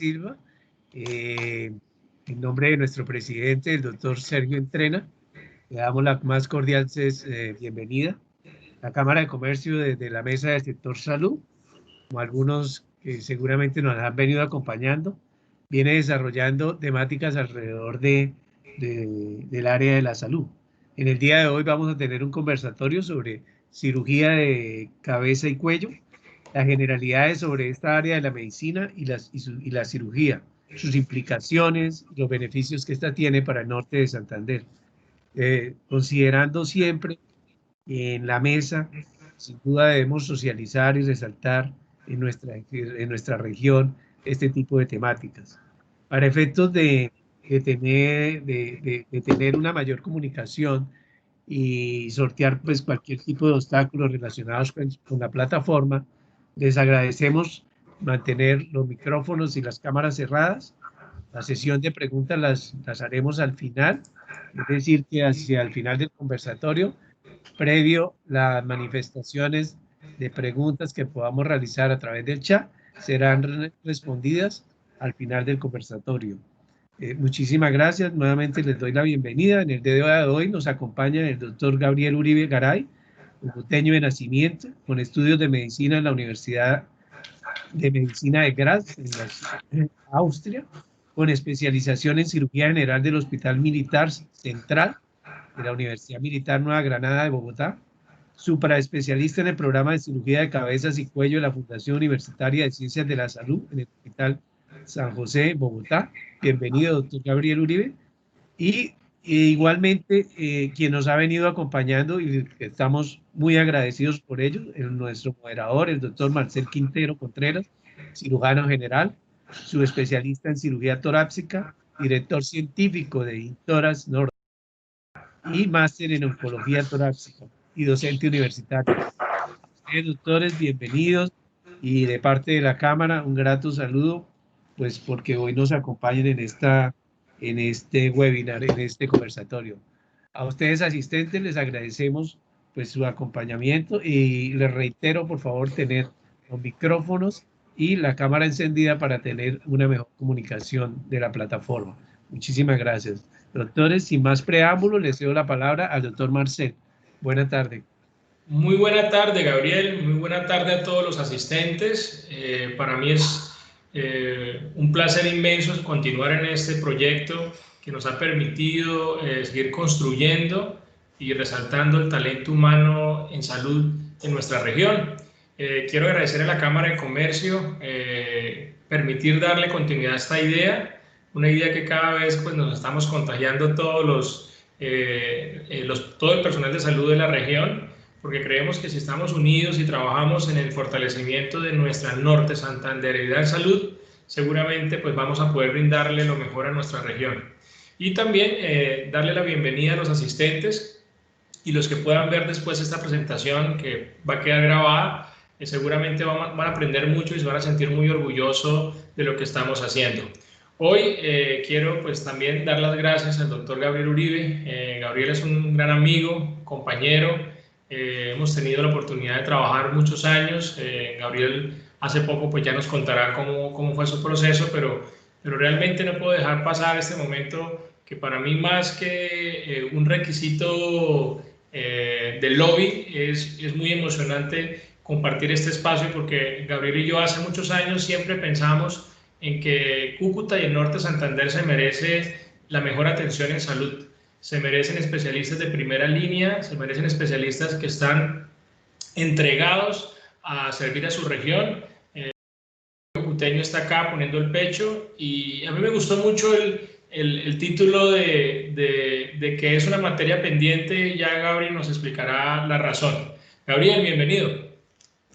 Silva, en nombre de nuestro presidente, el doctor Sergio Entrena, le damos la más cordial bienvenida. La Cámara de Comercio desde la Mesa del Sector Salud, como algunos que seguramente nos han venido acompañando, viene desarrollando temáticas alrededor del área de la salud. En el día de hoy vamos a tener un conversatorio sobre cirugía de cabeza y cuello, las generalidades sobre esta área de la medicina y la cirugía, sus implicaciones y los beneficios que esta tiene para el norte de Santander. Considerando siempre en la mesa, sin duda debemos socializar y resaltar en nuestra región este tipo de temáticas. Para efectos de tener una mayor comunicación y sortear pues cualquier tipo de obstáculos relacionados con la plataforma, les agradecemos mantener los micrófonos y las cámaras cerradas. La sesión de preguntas las haremos al final, es decir, que hacia el final del conversatorio, previo las manifestaciones de preguntas que podamos realizar a través del chat, serán respondidas al final del conversatorio. Muchísimas gracias. Nuevamente les doy la bienvenida. En el día de hoy nos acompaña el doctor Gabriel Uribe Garay, bogoteño de nacimiento, con estudios de medicina en la Universidad de Medicina de Graz, en Austria, con especialización en cirugía general del Hospital Militar Central de la Universidad Militar Nueva Granada de Bogotá, supraespecialista en el programa de cirugía de cabezas y cuello de la Fundación Universitaria de Ciencias de la Salud en el Hospital San José, Bogotá. Bienvenido, doctor Gabriel Uribe. Y igualmente, quien nos ha venido acompañando y estamos muy agradecidos por ello, nuestro moderador, el doctor Marcel Quintero Contreras, cirujano general, subespecialista en cirugía torácica, director científico de Intoras Nord y máster en oncología torácica y docente universitario. Ustedes, doctores, bienvenidos, y de parte de la Cámara, un grato saludo, pues porque hoy nos acompañan en este webinar, en este conversatorio. A ustedes, asistentes, les agradecemos pues su acompañamiento y les reitero, por favor, tener los micrófonos y la cámara encendida para tener una mejor comunicación de la plataforma. Muchísimas gracias. Doctores, sin más preámbulos, les cedo la palabra al doctor Marcel. Buenas tardes. Muy buena tarde, Gabriel. Muy buena tarde a todos los asistentes. Para mí es un placer inmenso continuar en este proyecto que nos ha permitido seguir construyendo y resaltando el talento humano en salud en nuestra región. Quiero agradecer a la Cámara de Comercio permitir darle continuidad a esta idea, una idea que cada vez pues, nos estamos contagiando todos todo el personal de salud de la región, porque creemos que si estamos unidos y trabajamos en el fortalecimiento de nuestra norte santandereidad de salud, seguramente pues vamos a poder brindarle lo mejor a nuestra región. Y también darle la bienvenida a los asistentes y los que puedan ver después esta presentación que va a quedar grabada, seguramente van a aprender mucho y se van a sentir muy orgullosos de lo que estamos haciendo. Hoy quiero pues también dar las gracias al doctor Gabriel Uribe. Gabriel es un gran amigo, compañero. Hemos tenido la oportunidad de trabajar muchos años. Gabriel hace poco pues ya nos contará cómo fue su proceso, pero realmente no puedo dejar pasar este momento que para mí más que un requisito del lobby es muy emocionante compartir este espacio, porque Gabriel y yo hace muchos años siempre pensamos en que Cúcuta y el norte de Santander se merece la mejor atención en salud. Se merecen especialistas de primera línea, se merecen especialistas que están entregados a servir a su región. El cuteño está acá poniendo el pecho, y a mí me gustó mucho el título de que es una materia pendiente. Ya Gabriel nos explicará la razón. Gabriel, bienvenido.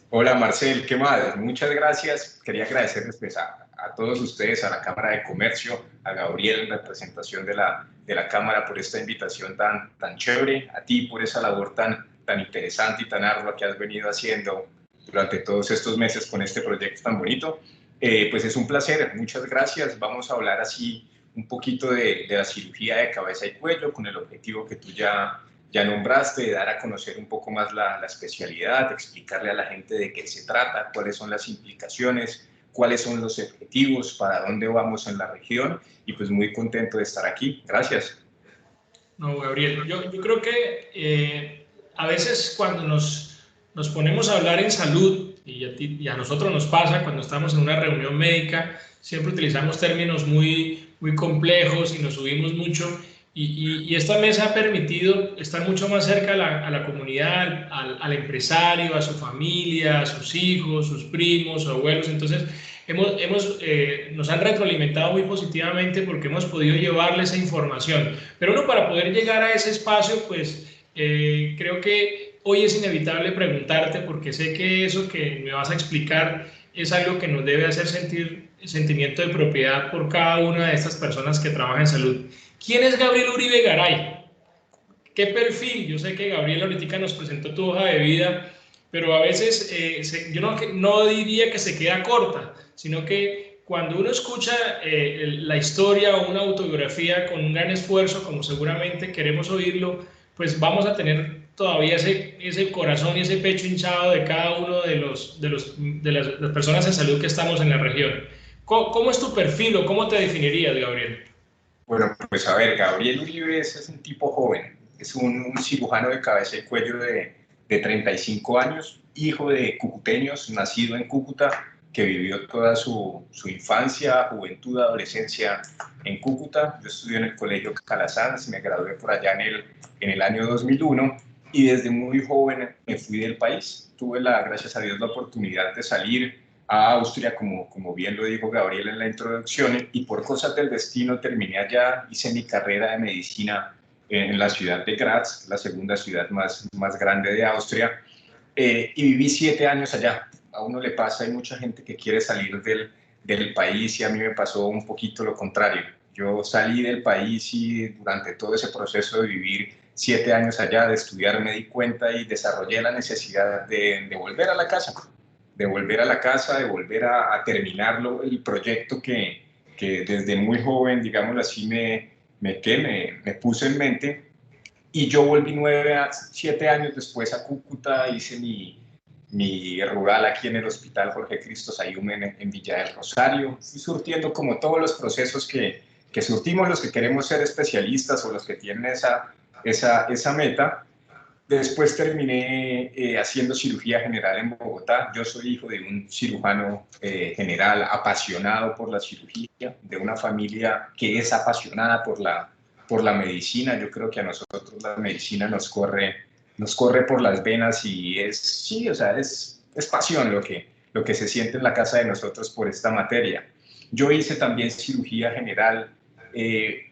Hola Marcel, ¿qué más? Muchas gracias. Quería agradecerles pues, a todos ustedes, a la Cámara de Comercio, a Gabriel en representación de la Cámara por esta invitación tan chévere, a ti por esa labor tan interesante y tan ardua que has venido haciendo durante todos estos meses con este proyecto tan bonito. Pues es un placer, muchas gracias. Vamos a hablar así un poquito de la cirugía de cabeza y cuello con el objetivo que tú ya nombraste, de dar a conocer un poco más la especialidad, explicarle a la gente de qué se trata, cuáles son las implicaciones, cuáles son los objetivos, para dónde vamos en la región, y pues muy contento de estar aquí. Gracias. No, Gabriel, yo creo que a veces cuando nos ponemos a hablar en salud, y a nosotros nos pasa cuando estamos en una reunión médica, siempre utilizamos términos muy complejos y nos subimos mucho, y esta mesa ha permitido estar mucho más cerca a la comunidad, al empresario, a su familia, a sus hijos, sus primos, sus abuelos. Entonces nos han retroalimentado muy positivamente porque hemos podido llevarle esa información. Pero uno, para poder llegar a ese espacio, pues creo que hoy es inevitable preguntarte, porque sé que eso que me vas a explicar es algo que nos debe hacer sentir sentimiento de propiedad por cada una de estas personas que trabajan en salud. ¿Quién es Gabriel Uribe Garay? ¿Qué perfil? Yo sé que Gabriel ahorita nos presentó tu hoja de vida, pero a veces yo no diría que se queda corta, sino que cuando uno escucha la historia o una autobiografía con un gran esfuerzo, como seguramente queremos oírlo, pues vamos a tener todavía ese corazón y ese pecho hinchado de cada uno de las personas en salud que estamos en la región. ¿Cómo es tu perfil o cómo te definirías, Gabriel? Bueno, pues a ver, Gabriel Uribe es un tipo joven, es un cirujano de cabeza y cuello de 35 años, hijo de cucuteños, nacido en Cúcuta, que vivió toda su infancia, juventud, adolescencia en Cúcuta. Yo estudié en el Colegio Calasanz, me gradué por allá en el año 2001, y desde muy joven me fui del país. Tuve, gracias a Dios, la oportunidad de salir a Austria, como bien lo dijo Gabriel en la introducción, y por cosas del destino terminé allá, hice mi carrera de medicina en la ciudad de Graz, la segunda ciudad más grande de Austria, y viví 7 años allá. A uno le pasa, hay mucha gente que quiere salir del país, y a mí me pasó un poquito lo contrario. Yo salí del país y durante todo ese proceso de vivir 7 años allá, de estudiar, me di cuenta y desarrollé la necesidad de volver a la casa, de volver a la casa, de volver a terminar el proyecto que desde muy joven, digámoslo así, me puse en mente. Y yo volví 7 años después a Cúcuta, hice mi rural aquí en el Hospital Jorge Cristo Sayumen en Villa del Rosario, fui surtiendo como todos los procesos que surtimos los que queremos ser especialistas o los que tienen esa meta. Después terminé haciendo cirugía general en Bogotá. Yo soy hijo de un cirujano general apasionado por la cirugía, de una familia que es apasionada por la medicina. Yo creo que a nosotros la medicina nos corre por las venas, y sí, o sea, es pasión lo que se siente en la casa de nosotros por esta materia. Yo hice también cirugía general.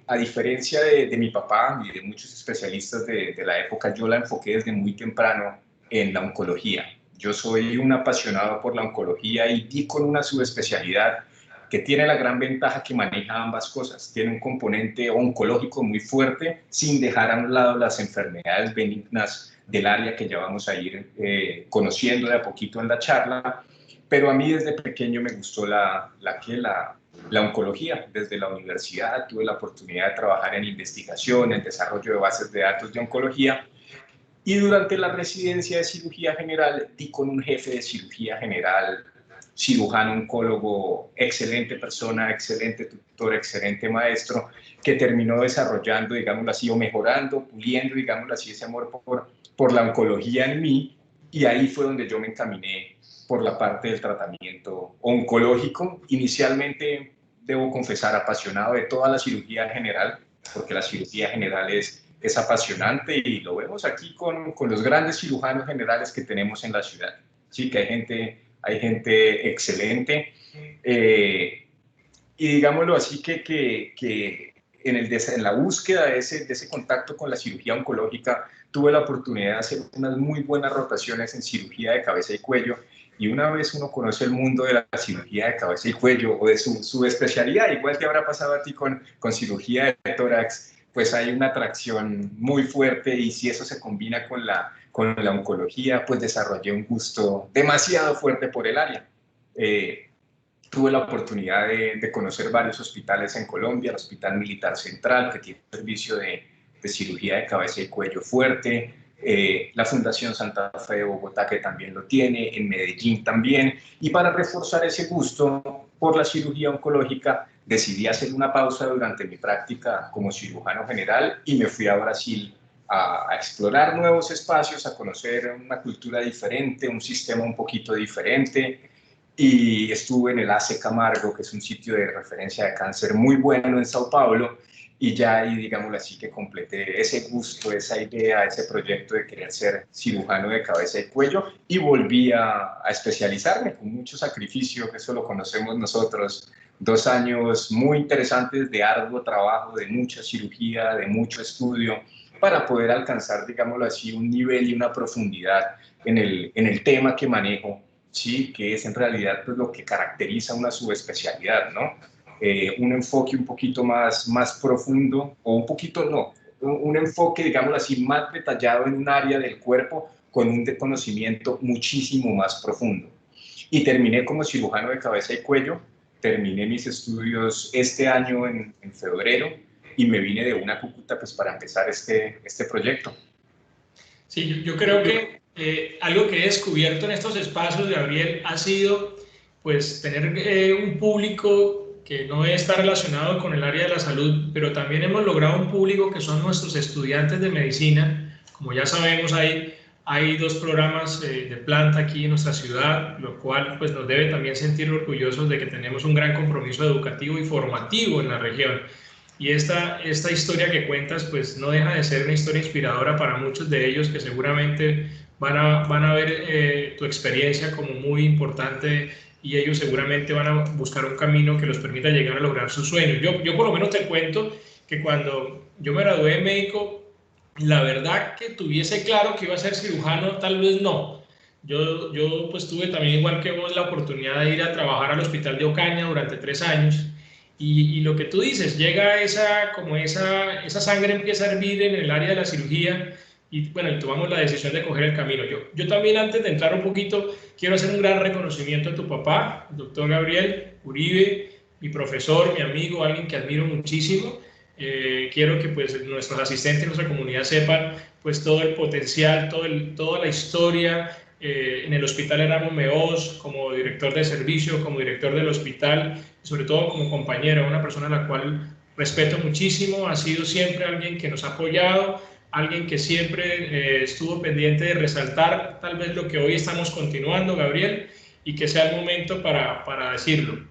A diferencia de mi papá y de muchos especialistas de la época, yo la enfoqué desde muy temprano en la oncología. Yo soy un apasionado por la oncología y di con una subespecialidad que tiene la gran ventaja que maneja ambas cosas. Tiene un componente oncológico muy fuerte, sin dejar a un lado las enfermedades benignas del área que ya vamos a ir conociendo de a poquito en la charla. Pero a mí desde pequeño me gustó la oncología. Desde la universidad tuve la oportunidad de trabajar en investigación, en desarrollo de bases de datos de oncología, y durante la residencia de cirugía general di con un jefe de cirugía general, cirujano oncólogo, excelente persona, excelente tutor, excelente maestro, que terminó desarrollando, digámoslo así, o mejorando, puliendo, digámoslo así, ese amor por la oncología en mí, y ahí fue donde yo me encaminé por la parte del tratamiento oncológico. Inicialmente, debo confesar, apasionado de toda la cirugía en general, porque la cirugía general es apasionante, y lo vemos aquí con los grandes cirujanos generales que tenemos en la ciudad. Sí, que hay gente excelente, y digámoslo así, que en la búsqueda de ese contacto con la cirugía oncológica, tuve la oportunidad de hacer unas muy buenas rotaciones en cirugía de cabeza y cuello. Y una vez uno conoce el mundo de la cirugía de cabeza y cuello, o de su especialidad, igual que habrá pasado a ti con cirugía de tórax, pues hay una atracción muy fuerte, y si eso se combina con la oncología, pues desarrollé un gusto demasiado fuerte por el área. Tuve la oportunidad de conocer varios hospitales en Colombia, el Hospital Militar Central, que tiene un servicio de cirugía de cabeza y cuello fuerte. la Fundación Santa Fe de Bogotá, que también lo tiene, en Medellín también, y para reforzar ese gusto por la cirugía oncológica, decidí hacer una pausa durante mi práctica como cirujano general y me fui a Brasil a explorar nuevos espacios, a conocer una cultura diferente, un sistema un poquito diferente, y estuve en el AC Camargo, que es un sitio de referencia de cáncer muy bueno en Sao Paulo, y ya ahí, digámoslo así, que completé ese gusto, esa idea, ese proyecto de querer ser cirujano de cabeza y cuello, y volví a especializarme con mucho sacrificio, que eso lo conocemos nosotros. 2 años muy interesantes de arduo trabajo, de mucha cirugía, de mucho estudio, para poder alcanzar, digámoslo así, un nivel y una profundidad en el tema que manejo, ¿sí? Que es en realidad pues, lo que caracteriza una subespecialidad, ¿no? Un enfoque un poquito más profundo, o un poquito no, un enfoque, digámoslo así, más detallado en un área del cuerpo con un conocimiento muchísimo más profundo. Y terminé como cirujano de cabeza y cuello, terminé mis estudios este año en febrero y me vine de una Cúcuta pues para empezar este proyecto. Sí, yo creo que algo que he descubierto en estos espacios, Gabriel, ha sido pues tener un público que no está relacionado con el área de la salud, pero también hemos logrado un público que son nuestros estudiantes de medicina. Como ya sabemos, hay 2 programas de planta aquí en nuestra ciudad, lo cual pues, nos debe también sentir orgullosos de que tenemos un gran compromiso educativo y formativo en la región. Y esta historia que cuentas pues no deja de ser una historia inspiradora para muchos de ellos que seguramente van a ver tu experiencia como muy importante y ellos seguramente van a buscar un camino que los permita llegar a lograr sus sueños. Yo por lo menos te cuento que cuando yo me gradué de médico, la verdad que tuviese claro que iba a ser cirujano, tal vez no. Yo pues tuve también igual que vos la oportunidad de ir a trabajar al hospital de Ocaña durante 3 años. Y lo que tú dices, llega esa sangre empieza a hervir en el área de la cirugía y bueno, y tomamos la decisión de coger el camino. Yo también antes de entrar un poquito, quiero hacer un gran reconocimiento a tu papá, el doctor Gabriel Uribe, mi profesor, mi amigo, alguien que admiro muchísimo. Quiero que pues, nuestros asistentes, nuestra comunidad sepan pues, todo el potencial, toda la historia. En el Hospital Erasmo Meós, como director de servicio, como director del hospital, y sobre todo como compañero, una persona a la cual respeto muchísimo, ha sido siempre alguien que nos ha apoyado, alguien que siempre estuvo pendiente de resaltar tal vez lo que hoy estamos continuando, Gabriel, y que sea el momento para decirlo.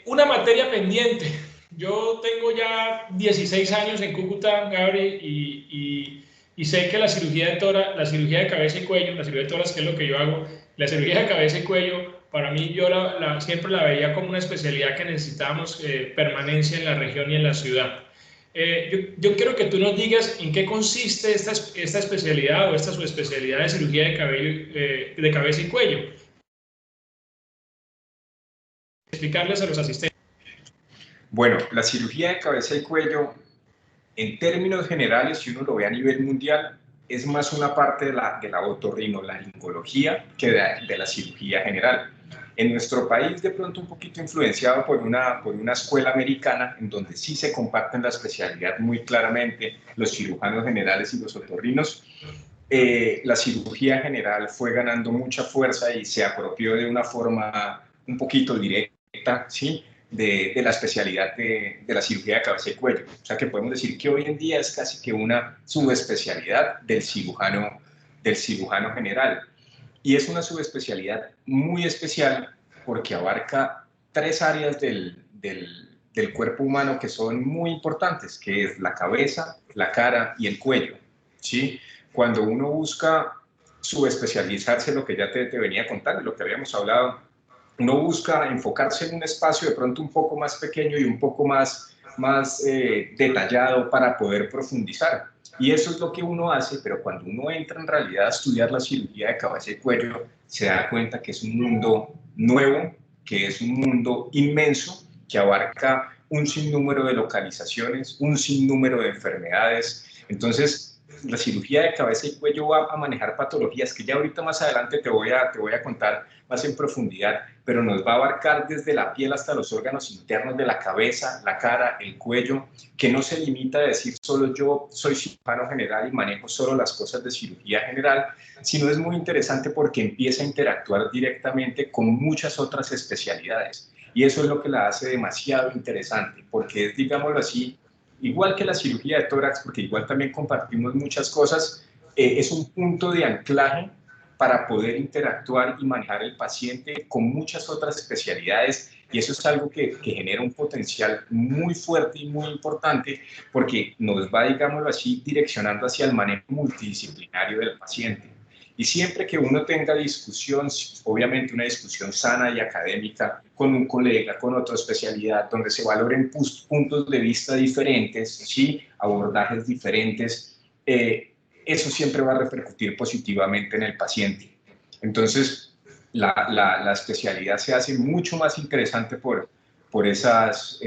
Una materia pendiente. Yo tengo ya 16 años en Cúcuta, Gabriel, y sé que la cirugía de cabeza y cuello, la cirugía de tórax, que es lo que yo hago, la cirugía de cabeza y cuello, para mí yo siempre la veía como una especialidad que necesitábamos permanencia en la región y en la ciudad. Yo quiero que tú nos digas en qué consiste esta especialidad o esta subespecialidad de cirugía de cabeza y cuello. Explicarles a los asistentes. Bueno, la cirugía de cabeza y cuello, en términos generales, si uno lo ve a nivel mundial, es más una parte de la otorrinolaringología que de la cirugía general. En nuestro país, de pronto un poquito influenciado por una escuela americana, en donde sí se comparten la especialidad muy claramente, los cirujanos generales y los otorrinos, la cirugía general fue ganando mucha fuerza y se apropió de una forma un poquito directa, ¿sí? De la especialidad de la cirugía de cabeza y cuello. O sea que podemos decir que hoy en día es casi que una subespecialidad del cirujano general. Y es una subespecialidad muy especial porque abarca 3 áreas del cuerpo humano que son muy importantes, que es la cabeza, la cara y el cuello, ¿sí? Cuando uno busca subespecializarse, lo que ya te venía contando, lo que habíamos hablado, uno busca enfocarse en un espacio de pronto un poco más pequeño y un poco más detallado para poder profundizar. Y eso es lo que uno hace, pero cuando uno entra en realidad a estudiar la cirugía de cabeza y cuello, se da cuenta que es un mundo nuevo, que es un mundo inmenso, que abarca un sinnúmero de localizaciones, un sinnúmero de enfermedades. Entonces, la cirugía de cabeza y cuello va a manejar patologías que ya ahorita más adelante te voy a contar más en profundidad, pero nos va a abarcar desde la piel hasta los órganos internos de la cabeza, la cara, el cuello, que no se limita a decir solo yo soy cirujano general y manejo solo las cosas de cirugía general, sino es muy interesante porque empieza a interactuar directamente con muchas otras especialidades. Y eso es lo que la hace demasiado interesante, porque es, digámoslo así, igual que la cirugía de tórax, porque igual también compartimos muchas cosas, es un punto de anclaje para poder interactuar y manejar el paciente con muchas otras especialidades, y eso es algo que genera un potencial muy fuerte y muy importante, porque nos va, digámoslo así, direccionando hacia el manejo multidisciplinario del paciente. Y siempre que uno tenga discusión, obviamente una discusión sana y académica con un colega, con otra especialidad, donde se valoren puntos de vista diferentes, ¿sí? Abordajes diferentes, eso siempre va a repercutir positivamente en el paciente. Entonces, la especialidad se hace mucho más interesante por esas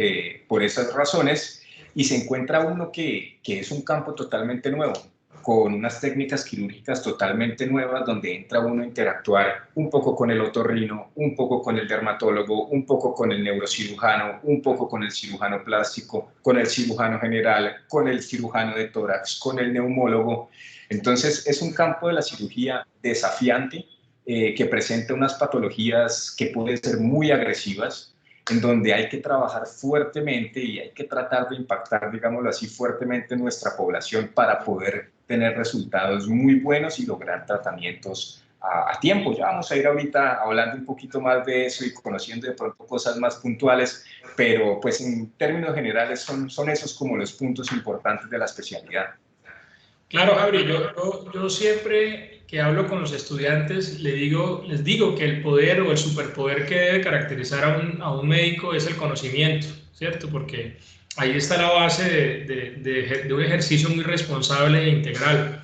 razones, y se encuentra uno que es un campo totalmente nuevo, con unas técnicas quirúrgicas totalmente nuevas, donde entra uno a interactuar un poco con el otorrino, un poco con el dermatólogo, un poco con el neurocirujano, un poco con el cirujano plástico, con el cirujano general, con el cirujano de tórax, con el neumólogo. Entonces es un campo de la cirugía desafiante, que presenta unas patologías que pueden ser muy agresivas, en donde hay que trabajar fuertemente y hay que tratar de impactar, digámoslo así, fuertemente en nuestra población para poder tener resultados muy buenos y lograr tratamientos a tiempo. Ya vamos a ir ahorita hablando un poquito más de eso y conociendo de pronto cosas más puntuales, pero pues en términos generales son esos como los puntos importantes de la especialidad. Claro, Javi, yo siempre que hablo con los estudiantes les digo que el poder o el superpoder que debe caracterizar a un médico es el conocimiento, ¿cierto? Porque ahí está la base de un ejercicio muy responsable e integral.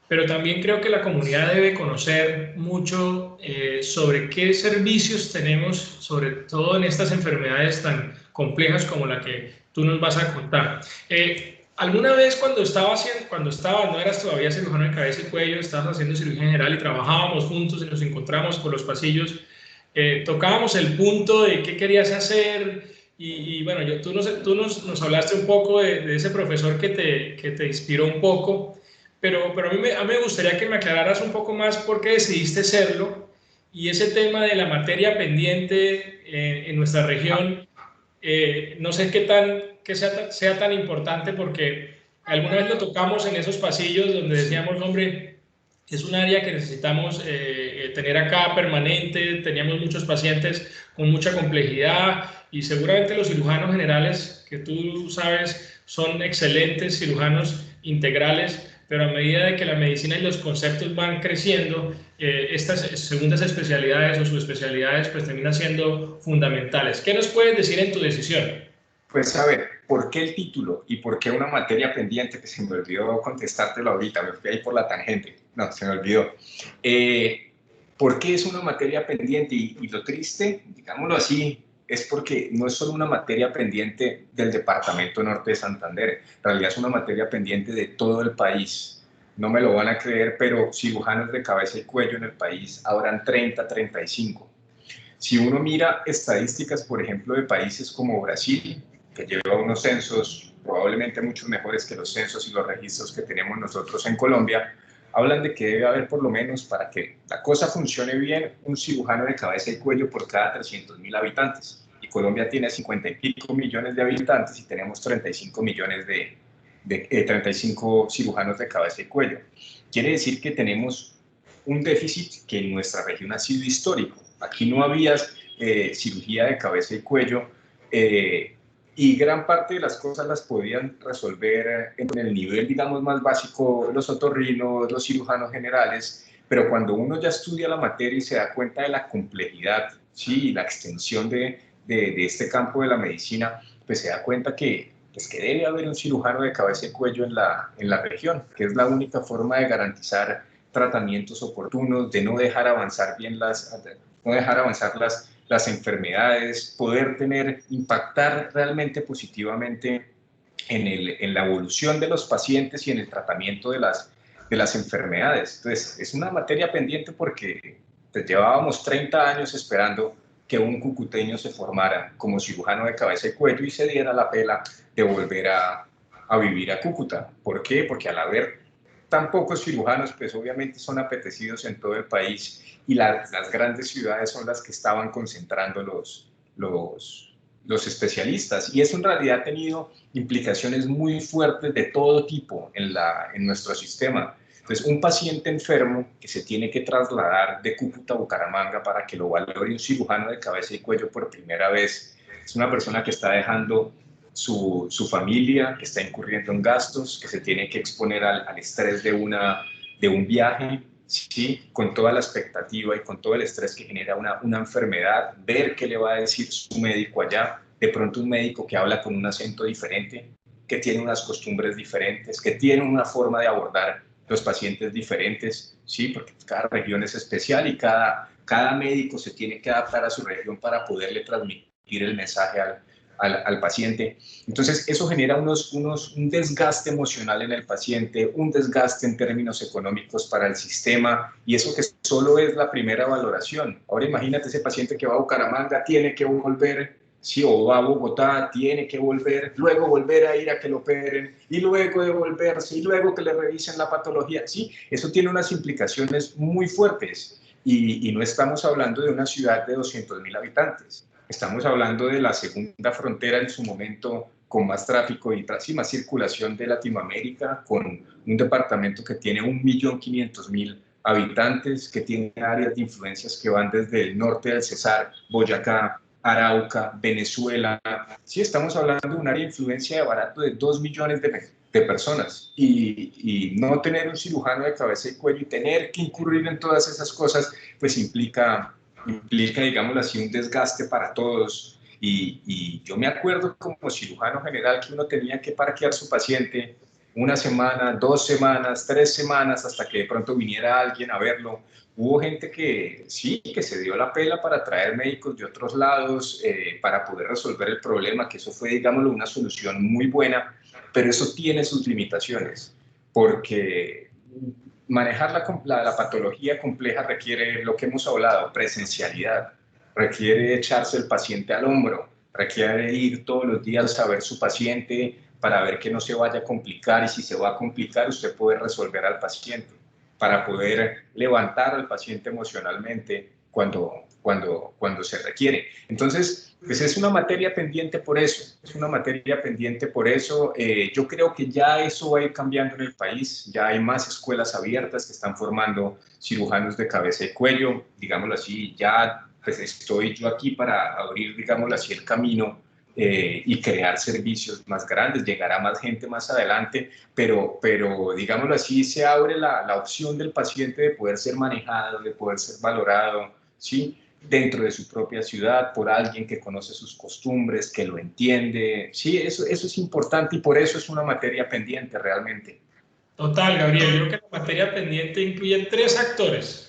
Pero también creo que la comunidad debe conocer mucho sobre qué servicios tenemos, sobre todo en estas enfermedades tan complejas como la que tú nos vas a contar. ¿Alguna vez no eras todavía cirujano de cabeza y cuello, estabas haciendo cirugía general y trabajábamos juntos y nos encontramos por los pasillos, tocábamos el punto de qué querías hacer y bueno, tú nos hablaste un poco de ese profesor que te inspiró un poco, pero a mí me gustaría que me aclararas un poco más por qué decidiste serlo y ese tema de la materia pendiente en nuestra región. No sé que sea tan importante porque alguna vez lo tocamos en esos pasillos donde decíamos, hombre, es un área que necesitamos tener acá permanente, teníamos muchos pacientes con mucha complejidad y seguramente los cirujanos generales, que tú sabes, son excelentes cirujanos integrales, pero a medida de que la medicina y los conceptos van creciendo, estas segundas especialidades o subespecialidades pues terminan siendo fundamentales. ¿Qué nos puedes decir en tu decisión? Pues a ver, ¿por qué el título y por qué una materia pendiente? Que se me olvidó contestártelo ahorita, me fui ahí por la tangente, no, se me olvidó. ¿Por qué es una materia pendiente? Y lo triste, digámoslo así, es porque no es solo una materia pendiente del departamento norte de Santander, en realidad es una materia pendiente de todo el país. No me lo van a creer, pero cirujanos de cabeza y cuello en el país habrán 30, 35. Si uno mira estadísticas, por ejemplo, de países como Brasil, que lleva unos censos probablemente mucho mejores que los censos y los registros que tenemos nosotros en Colombia, hablan de que debe haber por lo menos, para que la cosa funcione bien, un cirujano de cabeza y cuello por cada 300.000 habitantes. Y Colombia tiene 50 y pico millones de habitantes y tenemos 35 millones 35 cirujanos de cabeza y cuello. Quiere decir que tenemos un déficit que en nuestra región ha sido histórico. Aquí no había cirugía de cabeza y cuello, y gran parte de las cosas las podían resolver en el nivel, digamos, más básico, los otorrinos, los cirujanos generales, pero cuando uno ya estudia la materia y se da cuenta de la complejidad, sí, la extensión de este campo de la medicina, pues se da cuenta que debe haber un cirujano de cabeza y cuello en la región, que es la única forma de garantizar tratamientos oportunos, de no dejar avanzar las enfermedades, poder impactar realmente positivamente en la evolución de los pacientes y en el tratamiento de las enfermedades. Entonces, es una materia pendiente porque pues, llevábamos 30 años esperando que un cucuteño se formara como cirujano de cabeza y cuello y se diera la pela de volver a vivir a Cúcuta. ¿Por qué? Porque al haber tan pocos cirujanos, pues obviamente son apetecidos en todo el país y las grandes ciudades son las que estaban concentrando los especialistas. Y eso en realidad ha tenido implicaciones muy fuertes de todo tipo en nuestro sistema. Entonces, un paciente enfermo que se tiene que trasladar de Cúcuta a Bucaramanga para que lo valore un cirujano de cabeza y cuello por primera vez, es una persona que está dejando su familia, que está incurriendo en gastos, que se tiene que exponer al estrés de un viaje, ¿sí? Con toda la expectativa y con todo el estrés que genera una enfermedad, ver qué le va a decir su médico allá, de pronto un médico que habla con un acento diferente, que tiene unas costumbres diferentes, que tiene una forma de abordar los pacientes diferentes, ¿sí? Porque cada región es especial y cada médico se tiene que adaptar a su región para poderle transmitir el mensaje al paciente. Entonces, eso genera un desgaste emocional en el paciente, un desgaste en términos económicos para el sistema, y eso que solo es la primera valoración. Ahora imagínate ese paciente que va a Bucaramanga, tiene que volver, sí, o va a Bogotá, tiene que volver, luego volver a ir a que lo operen, y luego devolverse, y luego que le revisen la patología. Sí, eso tiene unas implicaciones muy fuertes, y no estamos hablando de una ciudad de 200.000 habitantes. Estamos hablando de la segunda frontera en su momento con más tráfico y más circulación de Latinoamérica, con un departamento que tiene 1.500.000 habitantes, que tiene áreas de influencias que van desde el norte del Cesar, Boyacá, Arauca, Venezuela. Sí, estamos hablando de un área de influencia de barato de 2 millones de personas, y no tener un cirujano de cabeza y cuello y tener que incurrir en todas esas cosas, pues implica, digámoslo así, un desgaste para todos. Y yo me acuerdo como cirujano general que uno tenía que parquear su paciente 1 semana, 2 semanas, 3 semanas, hasta que de pronto viniera alguien a verlo. Hubo gente que sí, que se dio la pela para traer médicos de otros lados para poder resolver el problema, que eso fue, digámoslo, una solución muy buena, pero eso tiene sus limitaciones, porque manejar la patología compleja requiere lo que hemos hablado, presencialidad, requiere echarse el paciente al hombro, requiere ir todos los días a ver su paciente para ver que no se vaya a complicar, y si se va a complicar usted puede resolver al paciente, para poder levantar al paciente emocionalmente cuando se requiere. Entonces, pues es una materia pendiente por eso, yo creo que ya eso va a ir cambiando en el país, ya hay más escuelas abiertas que están formando cirujanos de cabeza y cuello, digámoslo así, ya pues estoy yo aquí para abrir, digámoslo así, el camino y crear servicios más grandes, llegará más gente más adelante, pero digámoslo así, se abre la opción del paciente de poder ser manejado, de poder ser valorado, ¿sí? Dentro de su propia ciudad, por alguien que conoce sus costumbres, que lo entiende. Sí, eso es importante y por eso es una materia pendiente realmente. Total, Gabriel, yo creo que la materia pendiente incluye 3 actores.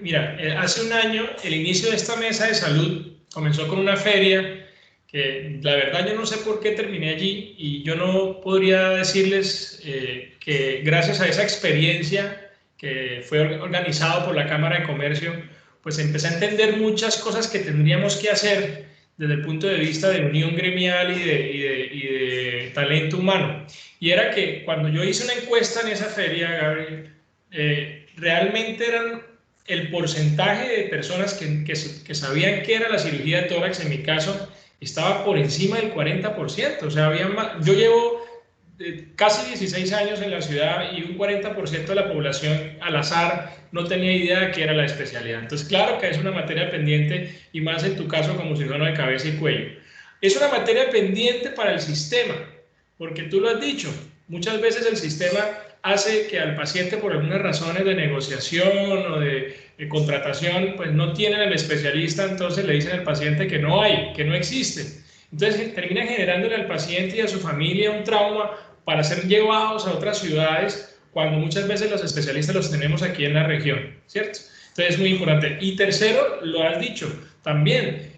Mira, hace un año el inicio de esta mesa de salud comenzó con una feria que la verdad yo no sé por qué terminé allí, y yo no podría decirles que gracias a esa experiencia que fue organizado por la Cámara de Comercio, pues empecé a entender muchas cosas que tendríamos que hacer desde el punto de vista de unión gremial y de talento humano. Y era que cuando yo hice una encuesta en esa feria, Gabriel, realmente eran el porcentaje de personas que sabían qué era la cirugía de tórax, en mi caso, estaba por encima del 40%. O sea, yo llevo casi 16 años en la ciudad y un 40% de la población al azar no tenía idea de qué era la especialidad. Entonces, claro que es una materia pendiente, y más en tu caso como cirujano de cabeza y cuello. Es una materia pendiente para el sistema, porque tú lo has dicho, muchas veces el sistema hace que al paciente, por algunas razones de negociación o de contratación, pues no tienen el especialista, entonces le dicen al paciente que no hay, que no existe. Entonces termina generándole al paciente y a su familia un trauma para ser llevados a otras ciudades, cuando muchas veces los especialistas los tenemos aquí en la región, ¿cierto? Entonces es muy importante. Y tercero, lo has dicho, también.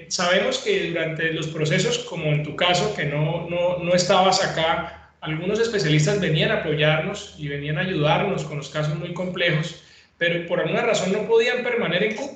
Sabemos que durante los procesos, como en tu caso, que no estabas acá, algunos especialistas venían a apoyarnos y venían a ayudarnos con los casos muy complejos, pero por alguna razón no podían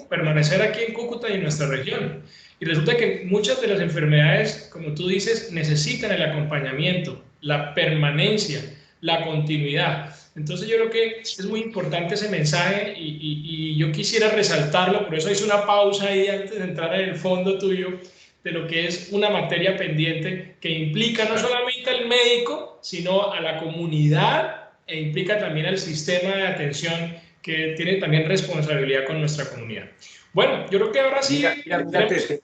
permanecer aquí en Cúcuta y en nuestra región. Y resulta que muchas de las enfermedades, como tú dices, necesitan el acompañamiento, la permanencia, la continuidad. Entonces yo creo que es muy importante ese mensaje y yo quisiera resaltarlo, por eso hice una pausa ahí antes de entrar en el fondo tuyo de lo que es una materia pendiente que implica no solamente al médico, sino a la comunidad e implica también al sistema de atención que tiene también responsabilidad con nuestra comunidad. Bueno, yo creo que ahora sí... Mira,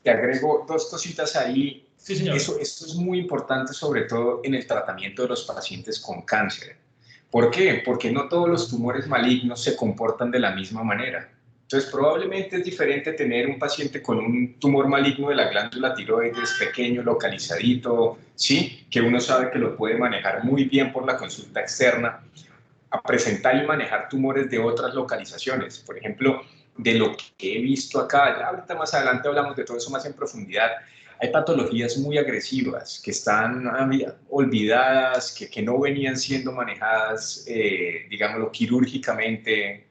te agrego dos cositas ahí. Sí, señor. Esto es muy importante, sobre todo en el tratamiento de los pacientes con cáncer. ¿Por qué? Porque no todos los tumores malignos se comportan de la misma manera. Entonces, probablemente es diferente tener un paciente con un tumor maligno de la glándula tiroides, pequeño, localizadito, ¿sí? Que uno sabe que lo puede manejar muy bien por la consulta externa, a presentar y manejar tumores de otras localizaciones. Por ejemplo, de lo que he visto acá, ya ahorita más adelante hablamos de todo eso más en profundidad, hay patologías muy agresivas que están olvidadas, que no venían siendo manejadas, digámoslo, quirúrgicamente,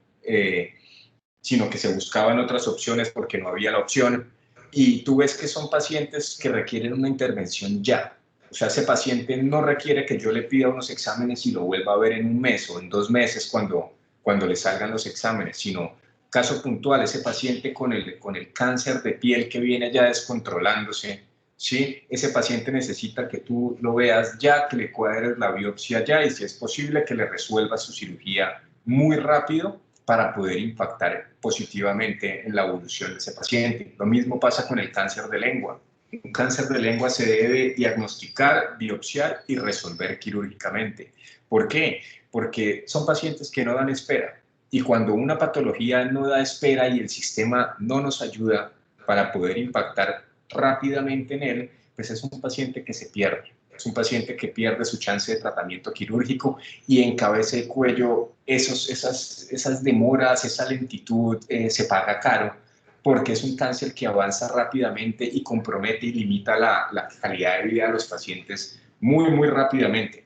sino que se buscaban otras opciones porque no había la opción. Y tú ves que son pacientes que requieren una intervención ya. O sea, ese paciente no requiere que yo le pida unos exámenes y lo vuelva a ver en un mes o en 2 meses cuando le salgan los exámenes, sino caso puntual, ese paciente con el cáncer de piel que viene ya descontrolándose, ¿sí? Ese paciente necesita que tú lo veas ya, que le cuadres la biopsia ya y si es posible que le resuelva su cirugía muy rápido para poder impactar positivamente en la evolución de ese paciente. Lo mismo pasa con el cáncer de lengua. Un cáncer de lengua se debe diagnosticar, biopsiar y resolver quirúrgicamente. ¿Por qué? Porque son pacientes que no dan espera. Y cuando una patología no da espera y el sistema no nos ayuda para poder impactar rápidamente en él, pues es un paciente que se pierde. Es un paciente que pierde su chance de tratamiento quirúrgico y en cabeza y cuello esas demoras, esa lentitud se paga caro porque es un cáncer que avanza rápidamente y compromete y limita la calidad de vida de los pacientes muy, muy rápidamente.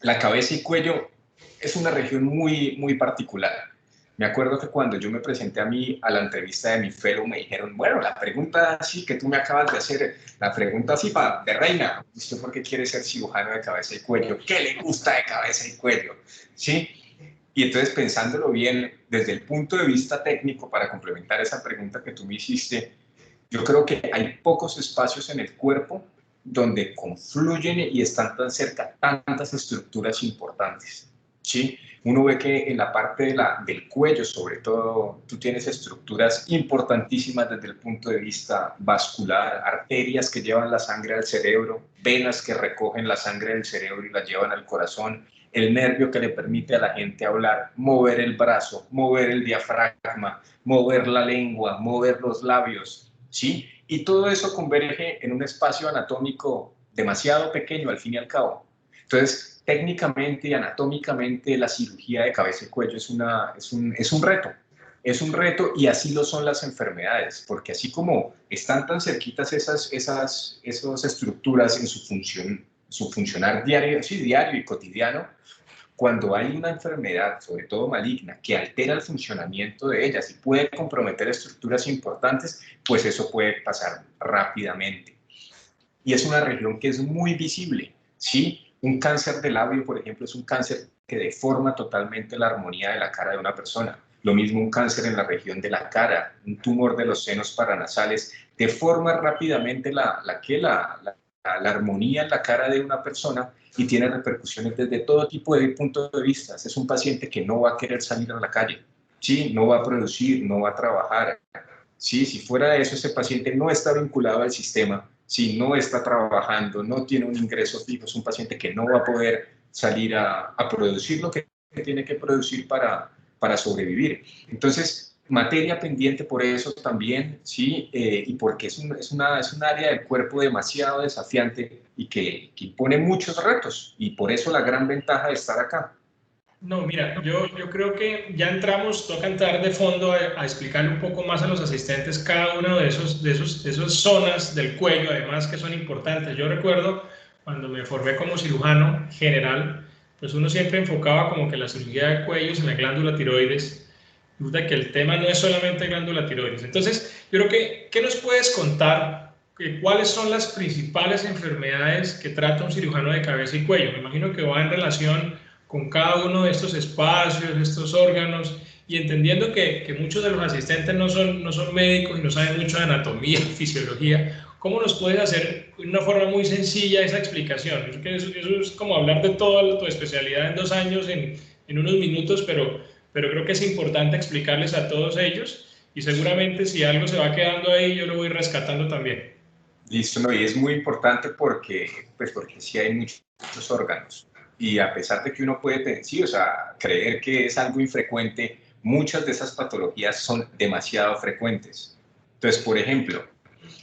La cabeza y cuello es una región muy, muy particular. Me acuerdo que cuando yo me presenté a la entrevista de mi fellow, me dijeron, bueno, la pregunta así que tú me acabas de hacer, la pregunta así de reina, ¿usted por qué quiere ser cirujano de cabeza y cuello? ¿Qué le gusta de cabeza y cuello? ¿Sí? Y entonces, pensándolo bien, desde el punto de vista técnico, para complementar esa pregunta que tú me hiciste, yo creo que hay pocos espacios en el cuerpo donde confluyen y están tan cerca tantas estructuras importantes, ¿sí? Uno ve que en la parte del cuello, sobre todo, tú tienes estructuras importantísimas desde el punto de vista vascular, arterias que llevan la sangre al cerebro, venas que recogen la sangre del cerebro y la llevan al corazón, el nervio que le permite a la gente hablar, mover el brazo, mover el diafragma, mover la lengua, mover los labios, ¿sí? Y todo eso converge en un espacio anatómico demasiado pequeño al fin y al cabo. Entonces, técnicamente y anatómicamente la cirugía de cabeza y cuello es un reto. Es un reto y así lo son las enfermedades, porque así como están tan cerquitas esas estructuras en su funcionar diario, sí, diario y cotidiano, cuando hay una enfermedad, sobre todo maligna, que altera el funcionamiento de ellas y puede comprometer estructuras importantes, pues eso puede pasar rápidamente. Y es una región que es muy visible, ¿sí? Un cáncer de labio, por ejemplo, es un cáncer que deforma totalmente la armonía de la cara de una persona. Lo mismo un cáncer en la región de la cara, un tumor de los senos paranasales, deforma rápidamente la armonía en la cara de una persona y tiene repercusiones desde todo tipo de puntos de vista. Es un paciente que no va a querer salir a la calle, ¿sí? No va a producir, no va a trabajar. ¿Sí? Si fuera de eso, ese paciente no está vinculado al sistema, si no está trabajando, no tiene un ingreso fijo, es un paciente que no va a poder salir a producir lo que tiene que producir para sobrevivir. Entonces, materia pendiente por eso también, ¿sí? Y porque es un área del cuerpo demasiado desafiante y que impone muchos retos, y por eso la gran ventaja de estar acá. No, mira, yo creo que ya entramos, toca entrar de fondo a explicarle un poco más a los asistentes cada uno de esas zonas del cuello, además que son importantes. Yo recuerdo cuando me formé como cirujano general, pues uno siempre enfocaba como que la cirugía de cuellos en la glándula tiroides, resulta que el tema no es solamente glándula tiroides. Entonces, yo creo que, ¿qué nos puedes contar? ¿Cuáles son las principales enfermedades que trata un cirujano de cabeza y cuello? Me imagino que va en relación con cada uno de estos espacios, estos órganos, y entendiendo que muchos de los asistentes no son médicos y no saben mucho de anatomía, fisiología, ¿cómo nos puedes hacer de una forma muy sencilla esa explicación? Yo creo que eso es como hablar de toda tu especialidad en 2 años, en unos minutos, pero creo que es importante explicarles a todos ellos y seguramente si algo se va quedando ahí, yo lo voy rescatando también. Listo, no, y es muy importante porque, pues porque sí hay muchos órganos. Y a pesar de que uno puede, sí, o sea, creer que es algo infrecuente, muchas de esas patologías son demasiado frecuentes. Entonces, por ejemplo,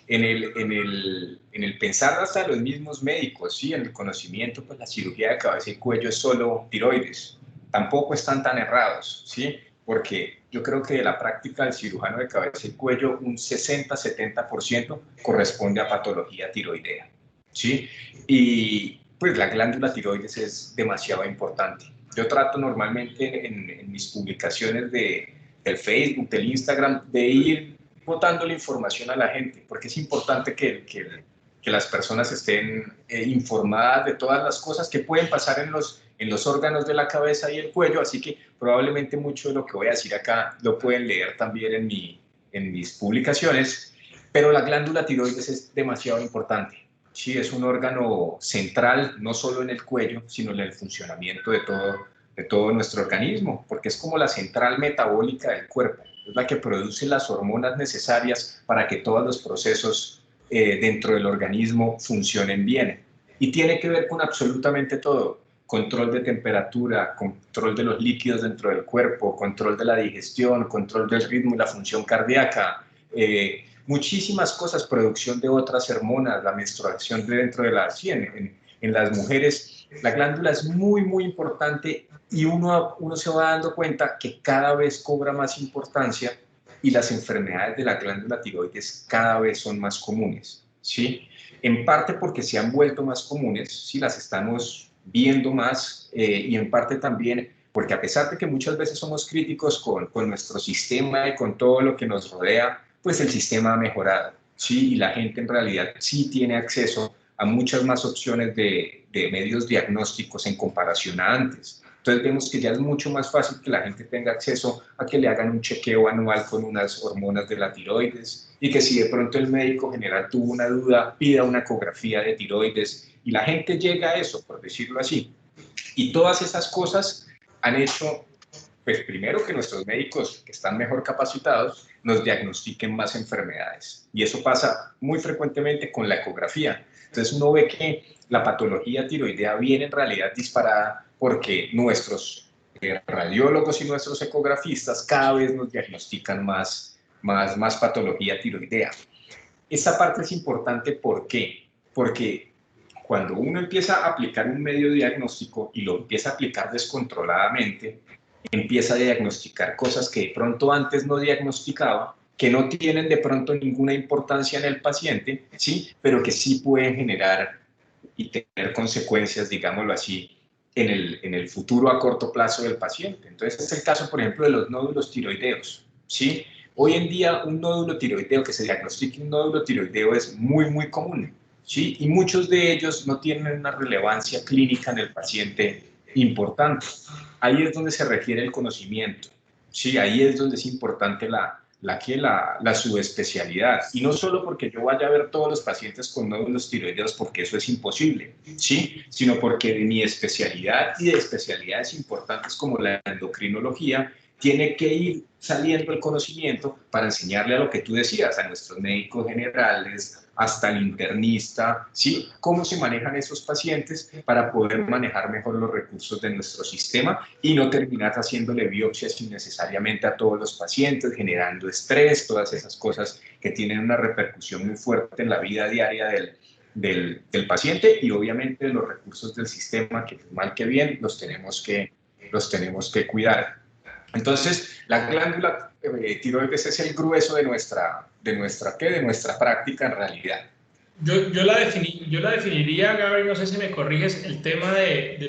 en el pensar hasta los mismos médicos, sí, en el conocimiento, pues la cirugía de cabeza y cuello es solo tiroides. Tampoco están tan errados, ¿sí? Porque yo creo que de la práctica del cirujano de cabeza y cuello, un 60-70% corresponde a patología tiroidea, ¿sí? Y pues la glándula tiroides es demasiado importante. Yo trato normalmente en mis publicaciones del Facebook, del Instagram, de ir botando la información a la gente, porque es importante que las personas estén informadas de todas las cosas que pueden pasar en los órganos de la cabeza y el cuello, así que probablemente mucho de lo que voy a decir acá lo pueden leer también en mis publicaciones, pero la glándula tiroides es demasiado importante. Sí, es un órgano central, no solo en el cuello, sino en el funcionamiento de todo nuestro organismo, porque es como la central metabólica del cuerpo, es la que produce las hormonas necesarias para que todos los procesos dentro del organismo funcionen bien. Y tiene que ver con absolutamente todo: control de temperatura, control de los líquidos dentro del cuerpo, control de la digestión, control del ritmo y la función cardíaca, muchísimas cosas, producción de otras hormonas, la menstruación dentro de la, sí, en las mujeres. La glándula es muy, muy importante y uno se va dando cuenta que cada vez cobra más importancia y las enfermedades de la glándula tiroides cada vez son más comunes, ¿sí? En parte porque se han vuelto más comunes, ¿sí? Las estamos viendo más y en parte también porque a pesar de que muchas veces somos críticos con nuestro sistema y con todo lo que nos rodea, pues el sistema ha mejorado, ¿sí? Y la gente en realidad sí tiene acceso a muchas más opciones de medios diagnósticos en comparación a antes. Entonces vemos que ya es mucho más fácil que la gente tenga acceso a que le hagan un chequeo anual con unas hormonas de la tiroides y que si de pronto el médico general tuvo una duda, pida una ecografía de tiroides y la gente llega a eso, por decirlo así. Y todas esas cosas han hecho, pues primero, que nuestros médicos que están mejor capacitados nos diagnostiquen más enfermedades. Y eso pasa muy frecuentemente con la ecografía. Entonces uno ve que la patología tiroidea viene en realidad disparada porque nuestros radiólogos y nuestros ecografistas cada vez nos diagnostican más patología tiroidea. Esta parte es importante, ¿por qué? Porque cuando uno empieza a aplicar un medio diagnóstico y lo empieza a aplicar descontroladamente, empieza a diagnosticar cosas que de pronto antes no diagnosticaba, que no tienen de pronto ninguna importancia en el paciente, ¿sí? Pero que sí pueden generar y tener consecuencias, digámoslo así, en el futuro a corto plazo del paciente. Entonces, este es el caso, por ejemplo, de los nódulos tiroideos, ¿sí? Hoy en día, un nódulo tiroideo, que se diagnostique un nódulo tiroideo, es muy, muy común, ¿sí? Y muchos de ellos no tienen una relevancia clínica en el paciente importante. Ahí es donde se requiere el conocimiento, ¿sí? Ahí es donde es importante la subespecialidad. Y no solo porque yo vaya a ver todos los pacientes con nódulos tiroideos, porque eso es imposible, ¿sí? Sino porque de mi especialidad y de especialidades importantes como la endocrinología, tiene que ir saliendo el conocimiento para enseñarle a lo que tú decías, a nuestros médicos generales, hasta el internista, ¿sí? Cómo se manejan esos pacientes para poder manejar mejor los recursos de nuestro sistema y no terminar haciéndole biopsias innecesariamente a todos los pacientes, generando estrés, todas esas cosas que tienen una repercusión muy fuerte en la vida diaria del paciente y obviamente los recursos del sistema que mal que bien los tenemos los tenemos que cuidar. Entonces, la glándula tiroides es el grueso de nuestra práctica en realidad. Yo la definiría, Gabriel, no sé si me corriges, el tema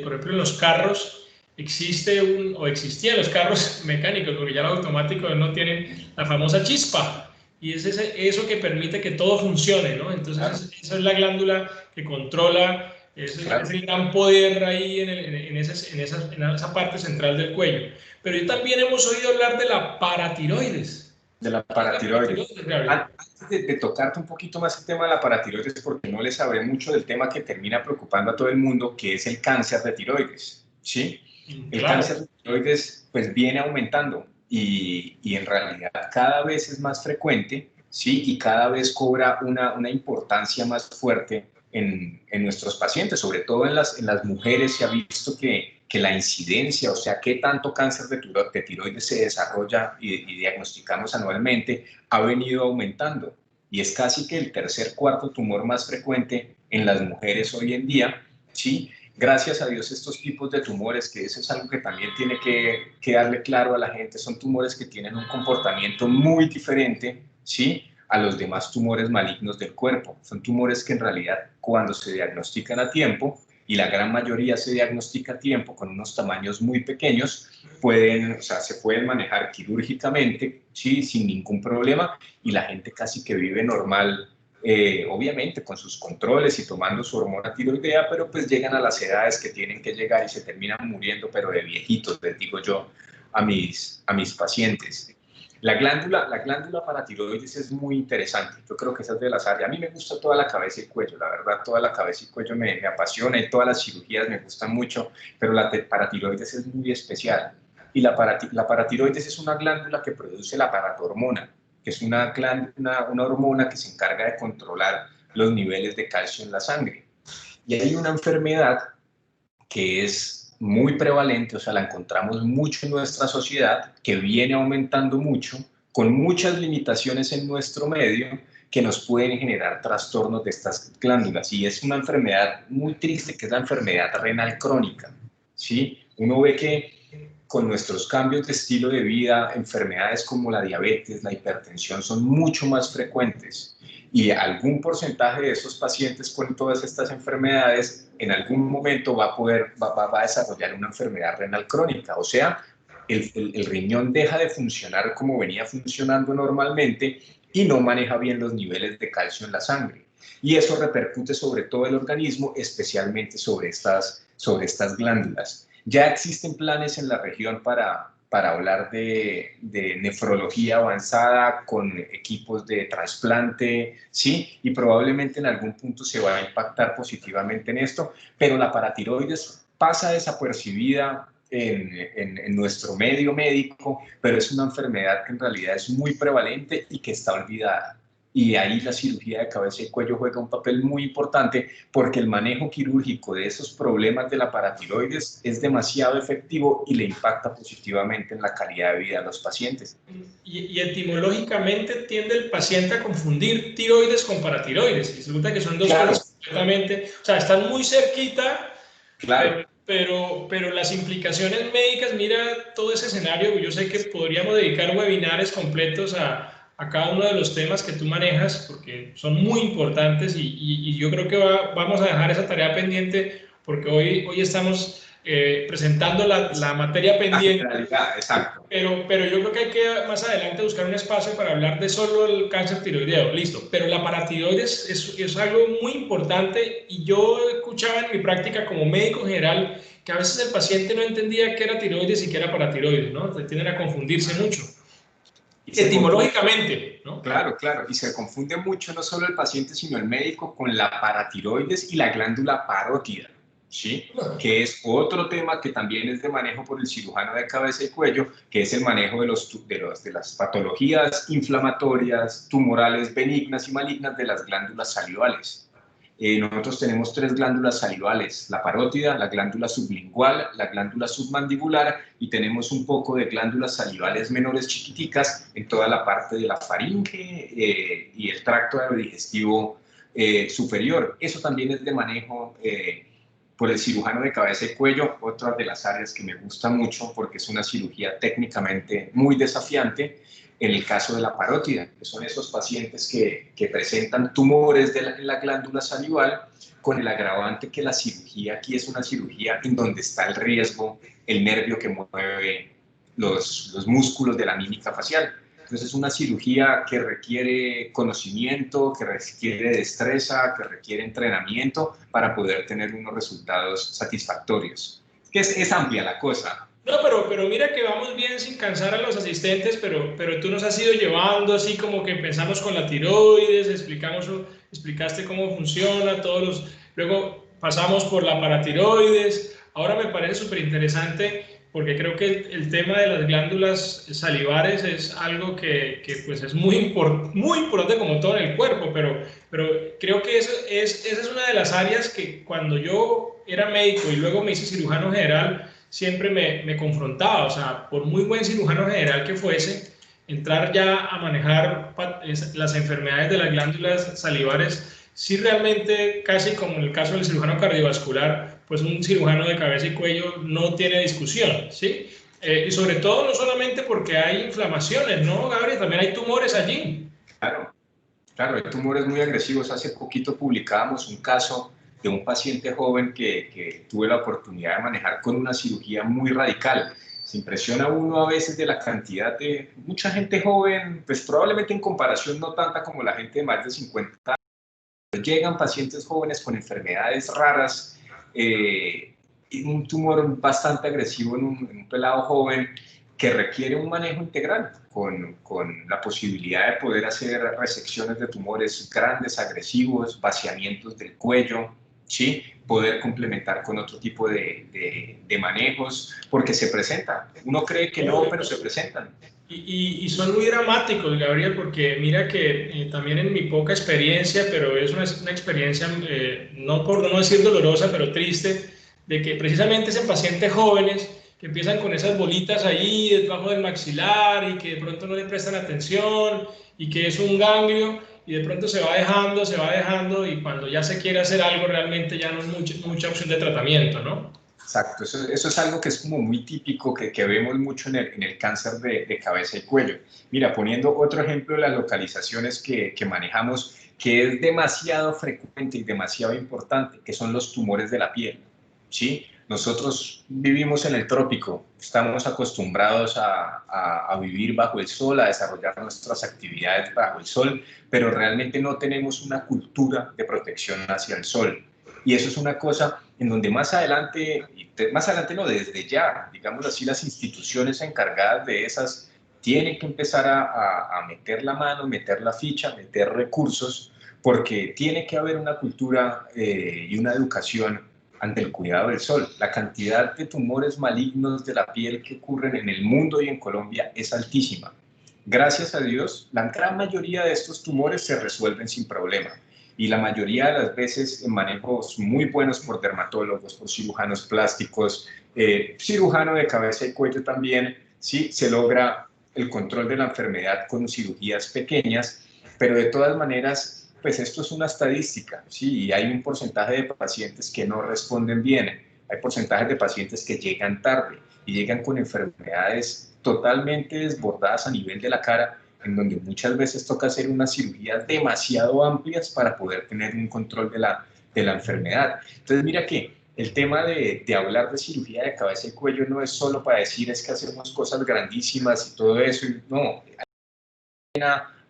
por ejemplo, en los carros existían los carros mecánicos, porque ya los automáticos no tienen la famosa chispa, y es eso que permite que todo funcione, ¿no? Entonces, claro, esa es la glándula que controla, claro, es el gran poder ahí en esa parte central del cuello. Pero también hemos oído hablar de la paratiroides. De la paratiroides. Antes de tocarte un poquito más el tema de la paratiroides, porque no les sabré mucho del tema que termina preocupando a todo el mundo, que es el cáncer de tiroides, ¿sí? El cáncer de tiroides pues viene aumentando y en realidad cada vez es más frecuente, ¿sí? Y cada vez cobra una importancia más fuerte en nuestros pacientes, sobre todo en las mujeres. Se ha visto que la incidencia, o sea, qué tanto cáncer de tiroides se desarrolla y diagnosticamos anualmente, ha venido aumentando. Y es casi que el tercer, cuarto tumor más frecuente en las mujeres hoy en día, ¿sí? Gracias a Dios estos tipos de tumores, que eso es algo que también tiene que darle claro a la gente, son tumores que tienen un comportamiento muy diferente, ¿sí?, a los demás tumores malignos del cuerpo. Son tumores que en realidad cuando se diagnostican a tiempo, y la gran mayoría se diagnostica a tiempo con unos tamaños muy pequeños, se pueden manejar quirúrgicamente, ¿sí?, sin ningún problema, y la gente casi que vive normal, obviamente con sus controles y tomando su hormona tiroidea, pero pues llegan a las edades que tienen que llegar y se terminan muriendo, pero de viejitos, les digo yo a mis pacientes. La glándula paratiroides es muy interesante. Yo creo que esa es de las áreas. A mí me gusta toda la cabeza y el cuello, la verdad, toda la cabeza y el cuello me apasiona, y todas las cirugías me gustan mucho, pero la paratiroides es muy especial. Y la paratiroides es una glándula que produce la paratormona, que es una hormona que se encarga de controlar los niveles de calcio en la sangre. Y hay una enfermedad que es muy prevalente, o sea, la encontramos mucho en nuestra sociedad, que viene aumentando mucho, con muchas limitaciones en nuestro medio, que nos pueden generar trastornos de estas glándulas. Y es una enfermedad muy triste, que es la enfermedad renal crónica, ¿sí? Uno ve que con nuestros cambios de estilo de vida, enfermedades como la diabetes, la hipertensión son mucho más frecuentes. Y algún porcentaje de esos pacientes con todas estas enfermedades en algún momento va a desarrollar una enfermedad renal crónica. O sea, el riñón deja de funcionar como venía funcionando normalmente y no maneja bien los niveles de calcio en la sangre. Y eso repercute sobre todo el organismo, especialmente sobre estas glándulas. Ya existen planes en la región para hablar de nefrología avanzada con equipos de trasplante, ¿sí? Y probablemente en algún punto se va a impactar positivamente en esto, pero la paratiroides pasa desapercibida en nuestro medio médico, pero es una enfermedad que en realidad es muy prevalente y que está olvidada. Y ahí la cirugía de cabeza y cuello juega un papel muy importante, porque el manejo quirúrgico de esos problemas de la paratiroides es demasiado efectivo y le impacta positivamente en la calidad de vida de los pacientes. Y etimológicamente tiende el paciente a confundir tiroides con paratiroides, y resulta que son dos cosas completamente, o sea, están muy cerquita, claro. Pero las implicaciones médicas, mira todo ese escenario. Yo sé que podríamos dedicar webinares completos a cada uno de los temas que tú manejas, porque son muy importantes, y yo creo que vamos a dejar esa tarea pendiente, porque hoy estamos presentando la materia pendiente. Exacto. Pero yo creo que hay que más adelante buscar un espacio para hablar de solo el cáncer tiroideo, listo. Pero la paratiroides es algo muy importante, y yo escuchaba en mi práctica como médico general que a veces el paciente no entendía qué era tiroides y qué era paratiroides, ¿no? Tienden a confundirse mucho. Etimológicamente, ¿no? Claro, y se confunde mucho no solo el paciente, sino el médico, con la paratiroides y la glándula parótida, ¿sí? Que es otro tema que también es de manejo por el cirujano de cabeza y cuello, que es el manejo de las patologías inflamatorias, tumorales, benignas y malignas de las glándulas salivales. Nosotros tenemos 3 glándulas salivales: la parótida, la glándula sublingual, la glándula submandibular, y tenemos un poco de glándulas salivales menores chiquiticas en toda la parte de la faringe y el tracto digestivo superior. Eso también es de manejo por el cirujano de cabeza y cuello, otra de las áreas que me gusta mucho porque es una cirugía técnicamente muy desafiante, en el caso de la parótida, que son esos pacientes que presentan tumores en la glándula salival, con el agravante que la cirugía aquí es una cirugía en donde está el riesgo, el nervio que mueve los músculos de la mímica facial. Entonces es una cirugía que requiere conocimiento, que requiere destreza, que requiere entrenamiento para poder tener unos resultados satisfactorios. Es amplia la cosa. No, pero mira que vamos bien sin cansar a los asistentes, pero tú nos has ido llevando así como que empezamos con la tiroides, explicaste cómo funciona, luego pasamos por la paratiroides. Ahora me parece súper interesante porque creo que el tema de las glándulas salivares es algo que pues es muy importante como todo en el cuerpo, pero creo que esa es una de las áreas que cuando yo era médico y luego me hice cirujano general, siempre me confrontaba. O sea, por muy buen cirujano general que fuese, entrar ya a manejar las enfermedades de las glándulas salivares, sí realmente, casi como en el caso del cirujano cardiovascular, pues un cirujano de cabeza y cuello no tiene discusión, ¿sí? Y sobre todo no solamente porque hay inflamaciones, ¿no, Gabriel? También hay tumores allí. Claro, claro, hay tumores muy agresivos. Hace poquito publicábamos un caso de un paciente joven que tuve la oportunidad de manejar con una cirugía muy radical. Se impresiona uno a veces de la cantidad de mucha gente joven, pues probablemente en comparación no tanta como la gente de más de 50 años. Llegan pacientes jóvenes con enfermedades raras, un tumor bastante agresivo en un pelado joven que requiere un manejo integral con la posibilidad de poder hacer resecciones de tumores grandes, agresivos, vaciamientos del cuello, ¿sí? Poder complementar con otro tipo de manejos, porque se presentan. Uno cree que no, pero se presentan. Y son muy dramáticos, Gabriel, porque mira que también en mi poca experiencia, pero es una experiencia, no por no decir dolorosa, pero triste, de que precisamente son pacientes jóvenes que empiezan con esas bolitas ahí debajo del maxilar y que de pronto no le prestan atención y que es un ganglio y de pronto se va dejando y cuando ya se quiere hacer algo realmente ya no es mucha opción de tratamiento, ¿no? Exacto, eso es algo que es como muy típico, que vemos mucho en el cáncer de cabeza y cuello. Mira, poniendo otro ejemplo de las localizaciones que manejamos, que es demasiado frecuente y demasiado importante, que son los tumores de la piel, ¿sí? Nosotros vivimos en el trópico, estamos acostumbrados a vivir bajo el sol, a desarrollar nuestras actividades bajo el sol, pero realmente no tenemos una cultura de protección hacia el sol. Y eso es una cosa en donde más adelante no, desde ya, digamos así, las instituciones encargadas de esas tienen que empezar a meter la mano, meter la ficha, meter recursos, porque tiene que haber una cultura y una educación ante el cuidado del sol. La cantidad de tumores malignos de la piel que ocurren en el mundo y en Colombia es altísima. Gracias a Dios, la gran mayoría de estos tumores se resuelven sin problema. Y la mayoría de las veces en manejos muy buenos por dermatólogos, por cirujanos plásticos, cirujano de cabeza y cuello también, sí, se logra el control de la enfermedad con cirugías pequeñas, pero de todas maneras, pues esto es una estadística, sí, y hay un porcentaje de pacientes que no responden bien, hay porcentajes de pacientes que llegan tarde y llegan con enfermedades totalmente desbordadas a nivel de la cara, en donde muchas veces toca hacer unas cirugías demasiado amplias para poder tener un control de la enfermedad. Entonces, mira que el tema de hablar de cirugía de cabeza y cuello no es solo para decir es que hacemos cosas grandísimas y todo eso, no, hay que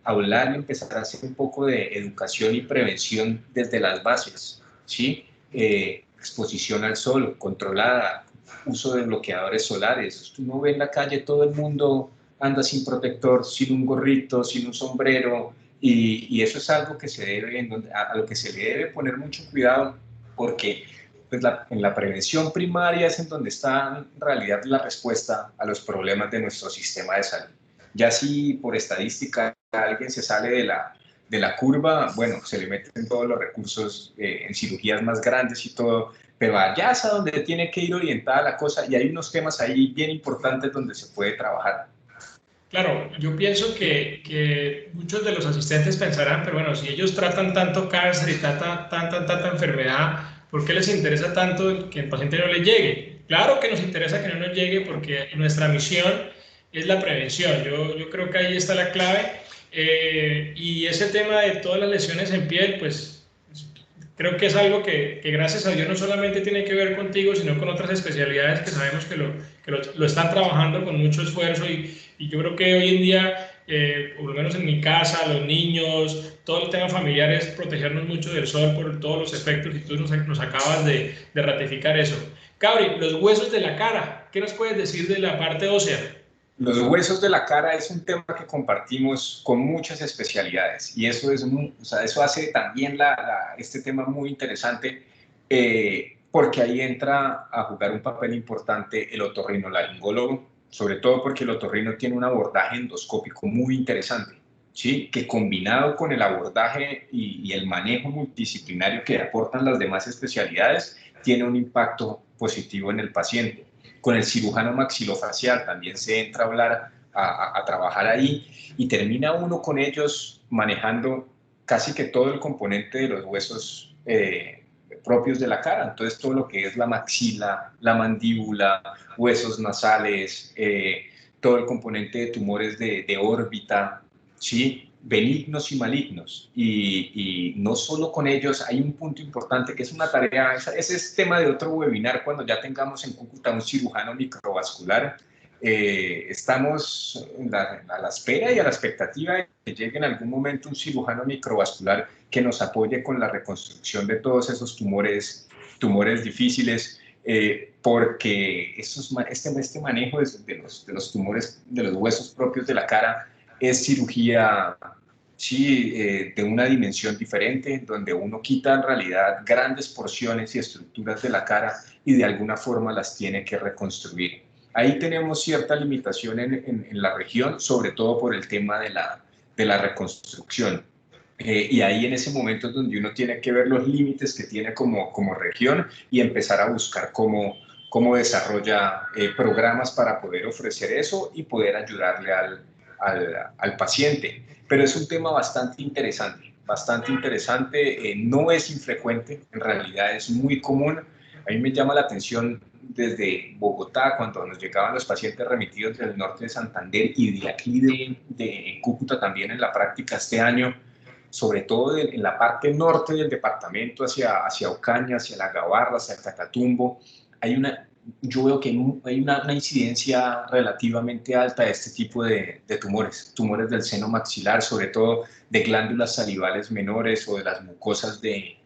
hablar y empezar a hacer un poco de educación y prevención desde las bases, ¿sí? Exposición al sol controlada, uso de bloqueadores solares. Uno ve en la calle todo el mundo anda sin protector, sin un gorrito, sin un sombrero, y eso es algo que a lo que se le debe poner mucho cuidado, porque pues en la prevención primaria es en donde está en realidad la respuesta a los problemas de nuestro sistema de salud. Ya si por estadística alguien se sale de la curva, bueno, se le meten todos los recursos en cirugías más grandes y todo, pero allá es a donde tiene que ir orientada la cosa, y hay unos temas ahí bien importantes donde se puede trabajar. Claro, yo pienso que muchos de los asistentes pensarán, pero bueno, si ellos tratan tanto cáncer y tanta enfermedad, ¿Por qué les interesa tanto que el paciente no le llegue? Claro que nos interesa que no nos llegue porque nuestra misión es la prevención. Yo creo que ahí está la clave. Y ese tema de todas las lesiones en piel, pues creo que es algo que gracias a Dios no solamente tiene que ver contigo, sino con otras especialidades que sabemos que lo están trabajando con mucho esfuerzo y yo creo que hoy en día, por lo menos en mi casa, los niños, todo el tema familiar es protegernos mucho del sol por todos los efectos y tú nos acabas de ratificar eso. Cabri, los huesos de la cara, ¿qué nos puedes decir de la parte ósea? Los huesos de la cara es un tema que compartimos con muchas especialidades y eso, o sea, eso hace también este tema muy interesante porque ahí entra a jugar un papel importante el otorrinolaringólogo, sobre todo porque el otorrino tiene un abordaje endoscópico muy interesante, ¿sí? Que combinado con el abordaje y el manejo multidisciplinario que aportan las demás especialidades, tiene un impacto positivo en el paciente. Con el cirujano maxilofacial también se entra a hablar, a trabajar ahí y termina uno con ellos manejando casi que todo el componente de los huesos propios de la cara. Entonces todo lo que es la maxila, la mandíbula, huesos nasales, todo el componente de tumores de órbita, ¿sí? Benignos y malignos. Y no solo con ellos, hay un punto importante que es una tarea, ese es tema de otro webinar cuando ya tengamos en Cúcuta un cirujano microvascular. Estamos a la espera y a la expectativa de que llegue en algún momento un cirujano microvascular que nos apoye con la reconstrucción de todos esos tumores difíciles, porque este manejo de los tumores, de los huesos propios de la cara, es cirugía, sí, de una dimensión diferente, donde uno quita en realidad grandes porciones y estructuras de la cara y de alguna forma las tiene que reconstruir. Ahí tenemos cierta limitación en la región, sobre todo por el tema de la reconstrucción. Y ahí en ese momento es donde uno tiene que ver los límites que tiene como región y empezar a buscar cómo desarrolla programas para poder ofrecer eso y poder ayudarle al paciente. Pero es un tema bastante interesante, no es infrecuente, en realidad es muy común. A mí me llama la atención desde Bogotá, cuando nos llegaban los pacientes remitidos del norte de Santander y de aquí de Cúcuta también en la práctica este año, sobre todo en la parte norte del departamento, hacia Ocaña, hacia La Gabarra, hacia Catatumbo, yo veo que hay una incidencia relativamente alta de este tipo de tumores del seno maxilar, sobre todo de glándulas salivales menores o de las mucosas que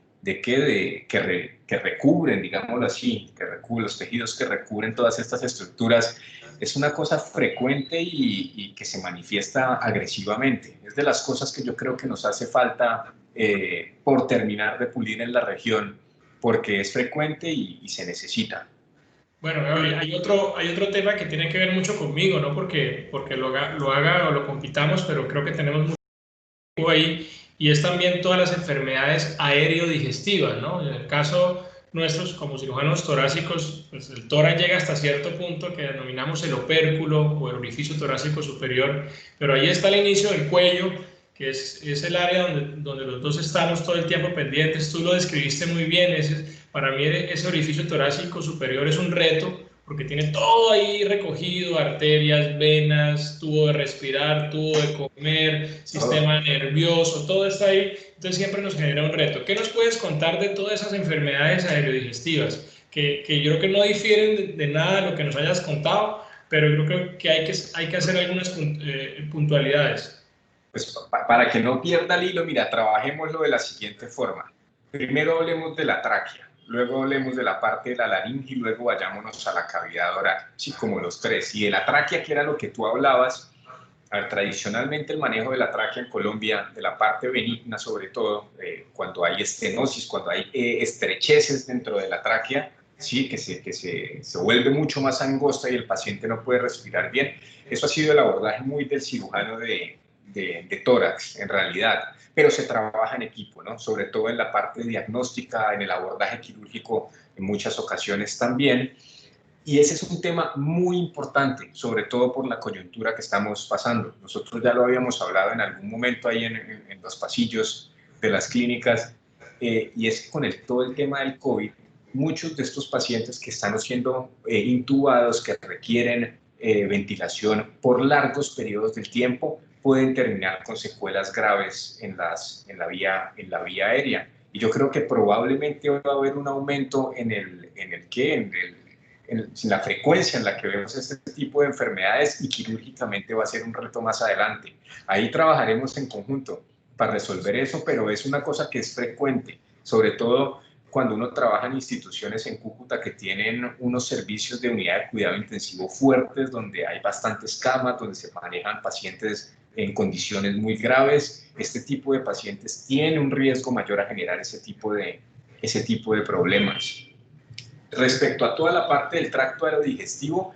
recubren, digámoslo así, los tejidos que recubren todas estas estructuras. Es una cosa frecuente y que se manifiesta agresivamente. Es de las cosas que yo creo que nos hace falta por terminar de pulir en la región, porque es frecuente y se necesita. Bueno, hay otro tema que tiene que ver mucho conmigo, no porque lo haga o lo compitamos, pero creo que tenemos mucho ahí, y es también todas las enfermedades aerodigestivas, ¿no? En el caso nuestros, como cirujanos torácicos, pues el tórax llega hasta cierto punto que denominamos el opérculo o el orificio torácico superior, pero ahí está el inicio del cuello, que es el área donde los dos estamos todo el tiempo pendientes. Tú lo describiste muy bien. Para mí ese orificio torácico superior es un reto porque tiene todo ahí recogido: arterias, venas, tubo de respirar, tubo de comer, sistema nervioso, todo está ahí. Entonces siempre nos genera un reto. ¿Qué nos puedes contar de todas esas enfermedades aerodigestivas? Que yo creo que no difieren de nada de lo que nos hayas contado, pero yo creo que hay que hacer algunas puntualidades. Pues para que no pierda el hilo, mira, trabajémoslo de la siguiente forma. Primero hablemos de la tráquea, luego hablemos de la parte de la laringe y luego vayámonos a la cavidad oral, sí, como los tres. Y de la tráquea, que era lo que tú hablabas, tradicionalmente el manejo de la tráquea en Colombia, de la parte benigna sobre todo, cuando hay estenosis, cuando hay estrecheces dentro de la tráquea, sí, que se vuelve mucho más angosta y el paciente no puede respirar bien. Eso ha sido el abordaje muy del cirujano de tórax, en realidad, pero se trabaja en equipo, ¿no? Sobre todo en la parte diagnóstica, en el abordaje quirúrgico, en muchas ocasiones también. Y ese es un tema muy importante, sobre todo por la coyuntura que estamos pasando. Nosotros ya lo habíamos hablado en algún momento ahí en los pasillos de las clínicas. y es que con todo el tema del COVID, muchos de estos pacientes que están siendo intubados, que requieren ventilación por largos periodos del tiempo, pueden terminar con secuelas graves en la vía aérea. Y yo creo que probablemente va a haber un aumento en la frecuencia en la que vemos este tipo de enfermedades, y quirúrgicamente va a ser un reto más adelante. Ahí trabajaremos en conjunto para resolver eso, pero es una cosa que es frecuente, sobre todo cuando uno trabaja en instituciones en Cúcuta que tienen unos servicios de unidad de cuidado intensivo fuertes, donde hay bastantes camas, donde se manejan pacientes en condiciones muy graves. Este tipo de pacientes tiene un riesgo mayor a generar ese tipo de problemas. Respecto a toda la parte del tracto aerodigestivo,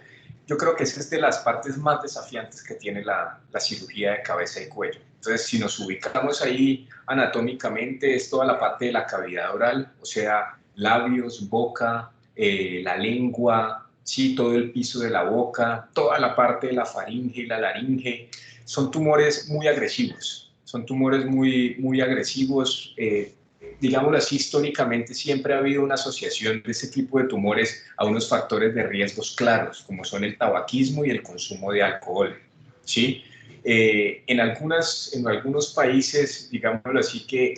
yo creo que esa es de las partes más desafiantes que tiene la cirugía de cabeza y cuello. Entonces, si nos ubicamos ahí anatómicamente, es toda la parte de la cavidad oral, o sea, labios, boca, la lengua, sí, todo el piso de la boca, toda la parte de la faringe y la laringe. Son tumores muy agresivos, muy agresivos. Digámoslo así, históricamente siempre ha habido una asociación de ese tipo de tumores a unos factores de riesgos claros, como son el tabaquismo y el consumo de alcohol, ¿sí? En algunos países, digámoslo así, que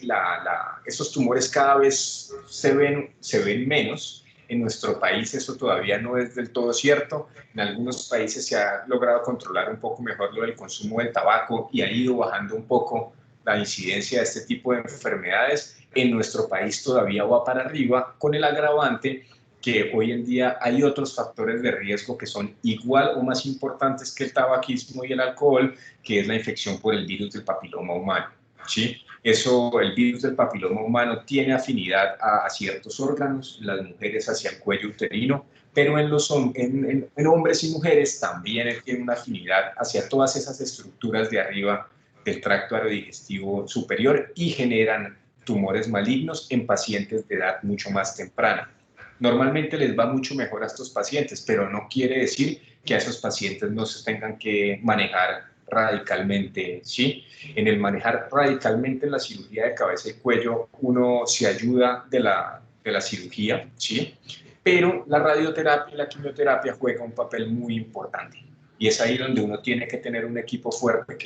estos tumores cada vez se ven menos. En nuestro país eso todavía no es del todo cierto. En algunos países se ha logrado controlar un poco mejor lo del consumo del tabaco y ha ido bajando un poco la incidencia de este tipo de enfermedades. En nuestro país todavía va para arriba, con el agravante que hoy en día hay otros factores de riesgo que son igual o más importantes que el tabaquismo y el alcohol, que es la infección por el virus del papiloma humano, ¿sí? El virus del papiloma humano tiene afinidad a ciertos órganos, las mujeres hacia el cuello uterino, pero en hombres y mujeres también tiene una afinidad hacia todas esas estructuras de arriba del tracto aerodigestivo superior y generan tumores malignos en pacientes de edad mucho más temprana. Normalmente les va mucho mejor a estos pacientes, pero no quiere decir que a esos pacientes no se tengan que manejar radicalmente, ¿sí? En el manejar radicalmente en la cirugía de cabeza y cuello, uno se ayuda de la cirugía, ¿sí? Pero la radioterapia y la quimioterapia juegan un papel muy importante. Y es ahí donde uno tiene que tener un equipo fuerte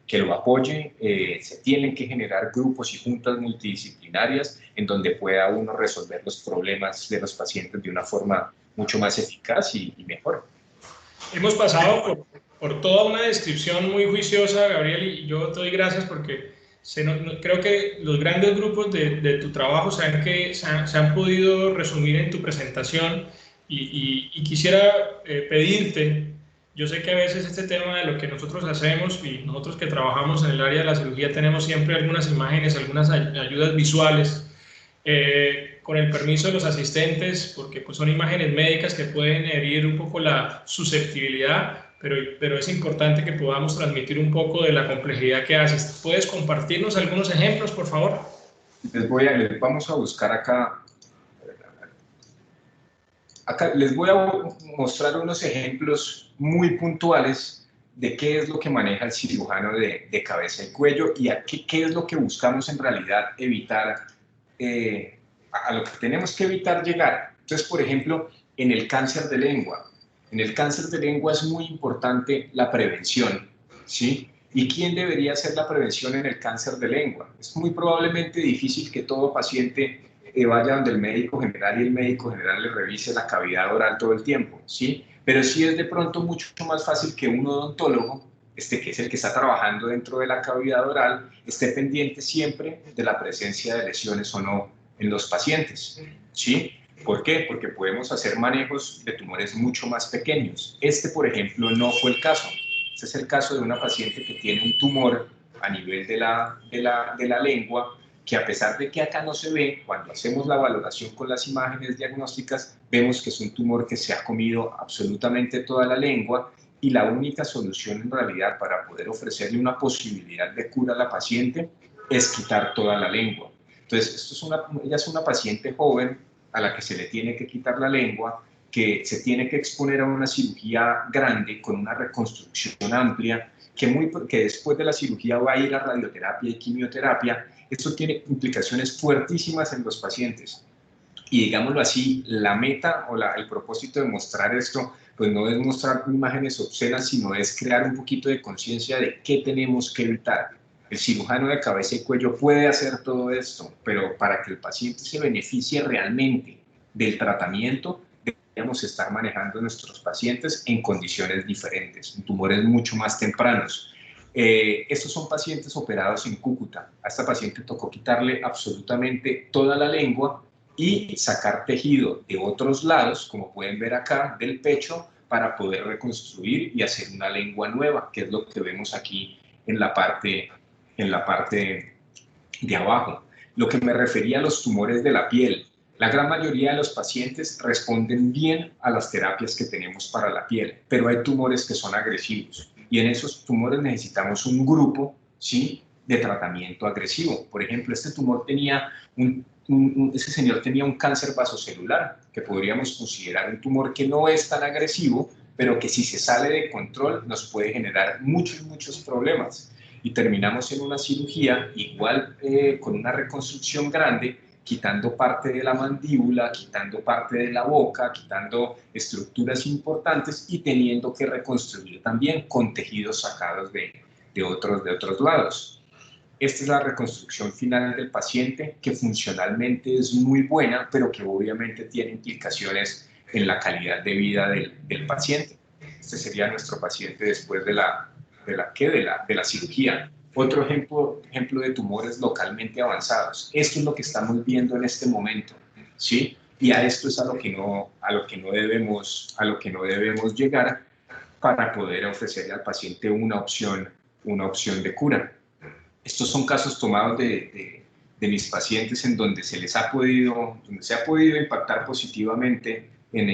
que lo apoye. Se tienen que generar grupos y juntas multidisciplinarias en donde pueda uno resolver los problemas de los pacientes de una forma mucho más eficaz y mejor. Hemos pasado por toda una descripción muy juiciosa, Gabriel, y yo te doy gracias porque creo que los grandes grupos de tu trabajo se han podido resumir en tu presentación y quisiera pedirte, yo sé que a veces este tema de lo que nosotros hacemos y nosotros que trabajamos en el área de la cirugía tenemos siempre algunas imágenes, algunas ayudas visuales. Con el permiso de los asistentes, porque pues, son imágenes médicas que pueden herir un poco la susceptibilidad, pero es importante que podamos transmitir un poco de la complejidad que haces. ¿Puedes compartirnos algunos ejemplos, por favor? Vamos a buscar acá. Les voy a mostrar unos ejemplos muy puntuales de qué es lo que maneja el cirujano de cabeza y cuello y qué es lo que buscamos en realidad evitar, a lo que tenemos que evitar llegar. Entonces, por ejemplo, en el cáncer de lengua. En el cáncer de lengua es muy importante la prevención, ¿sí? ¿Y quién debería hacer la prevención en el cáncer de lengua? Es muy probablemente difícil que todo paciente vaya donde el médico general y el médico general le revise la cavidad oral todo el tiempo, ¿sí? Pero sí es de pronto mucho más fácil que un odontólogo, que es el que está trabajando dentro de la cavidad oral, esté pendiente siempre de la presencia de lesiones o no en los pacientes, ¿sí? ¿Por qué? Porque podemos hacer manejos de tumores mucho más pequeños. Por ejemplo, no fue el caso. Este es el caso de una paciente que tiene un tumor a nivel de la lengua, que a pesar de que acá no se ve, cuando hacemos la valoración con las imágenes diagnósticas, vemos que es un tumor que se ha comido absolutamente toda la lengua y la única solución en realidad para poder ofrecerle una posibilidad de cura a la paciente es quitar toda la lengua. Entonces, ella es una paciente joven a la que se le tiene que quitar la lengua, que se tiene que exponer a una cirugía grande con una reconstrucción amplia que después de la cirugía va a ir a radioterapia y quimioterapia. Esto tiene implicaciones fuertísimas en los pacientes. Y digámoslo así, la meta o el propósito de mostrar esto, pues no es mostrar imágenes obscenas, sino es crear un poquito de conciencia de qué tenemos que evitar. El cirujano de cabeza y cuello puede hacer todo esto, pero para que el paciente se beneficie realmente del tratamiento, deberíamos estar manejando a nuestros pacientes en condiciones diferentes, en tumores mucho más tempranos. Estos son pacientes operados en Cúcuta. A esta paciente tocó quitarle absolutamente toda la lengua y sacar tejido de otros lados, como pueden ver acá, del pecho, para poder reconstruir y hacer una lengua nueva, que es lo que vemos aquí en la parte de abajo. Lo que me refería a los tumores de la piel, la gran mayoría de los pacientes responden bien a las terapias que tenemos para la piel, pero hay tumores que son agresivos y en esos tumores necesitamos un grupo, ¿sí?, de tratamiento agresivo. Por ejemplo, este tumor tenía ese señor tenía un cáncer vasocelular, que podríamos considerar un tumor que no es tan agresivo, pero que si se sale de control nos puede generar muchos problemas. Y terminamos en una cirugía igual con una reconstrucción grande, quitando parte de la mandíbula, quitando parte de la boca, quitando estructuras importantes y teniendo que reconstruir también con tejidos sacados de otros lados. Esta es la reconstrucción final del paciente, que funcionalmente es muy buena, pero que obviamente tiene implicaciones en la calidad de vida del paciente. Este sería nuestro paciente después de la cirugía. Otro ejemplo de tumores localmente avanzados. Esto es lo que estamos viendo en este momento, ¿sí? Y a esto es a lo que no debemos llegar para poder ofrecerle al paciente una opción de cura. Estos son casos tomados de mis pacientes en donde se ha podido impactar positivamente en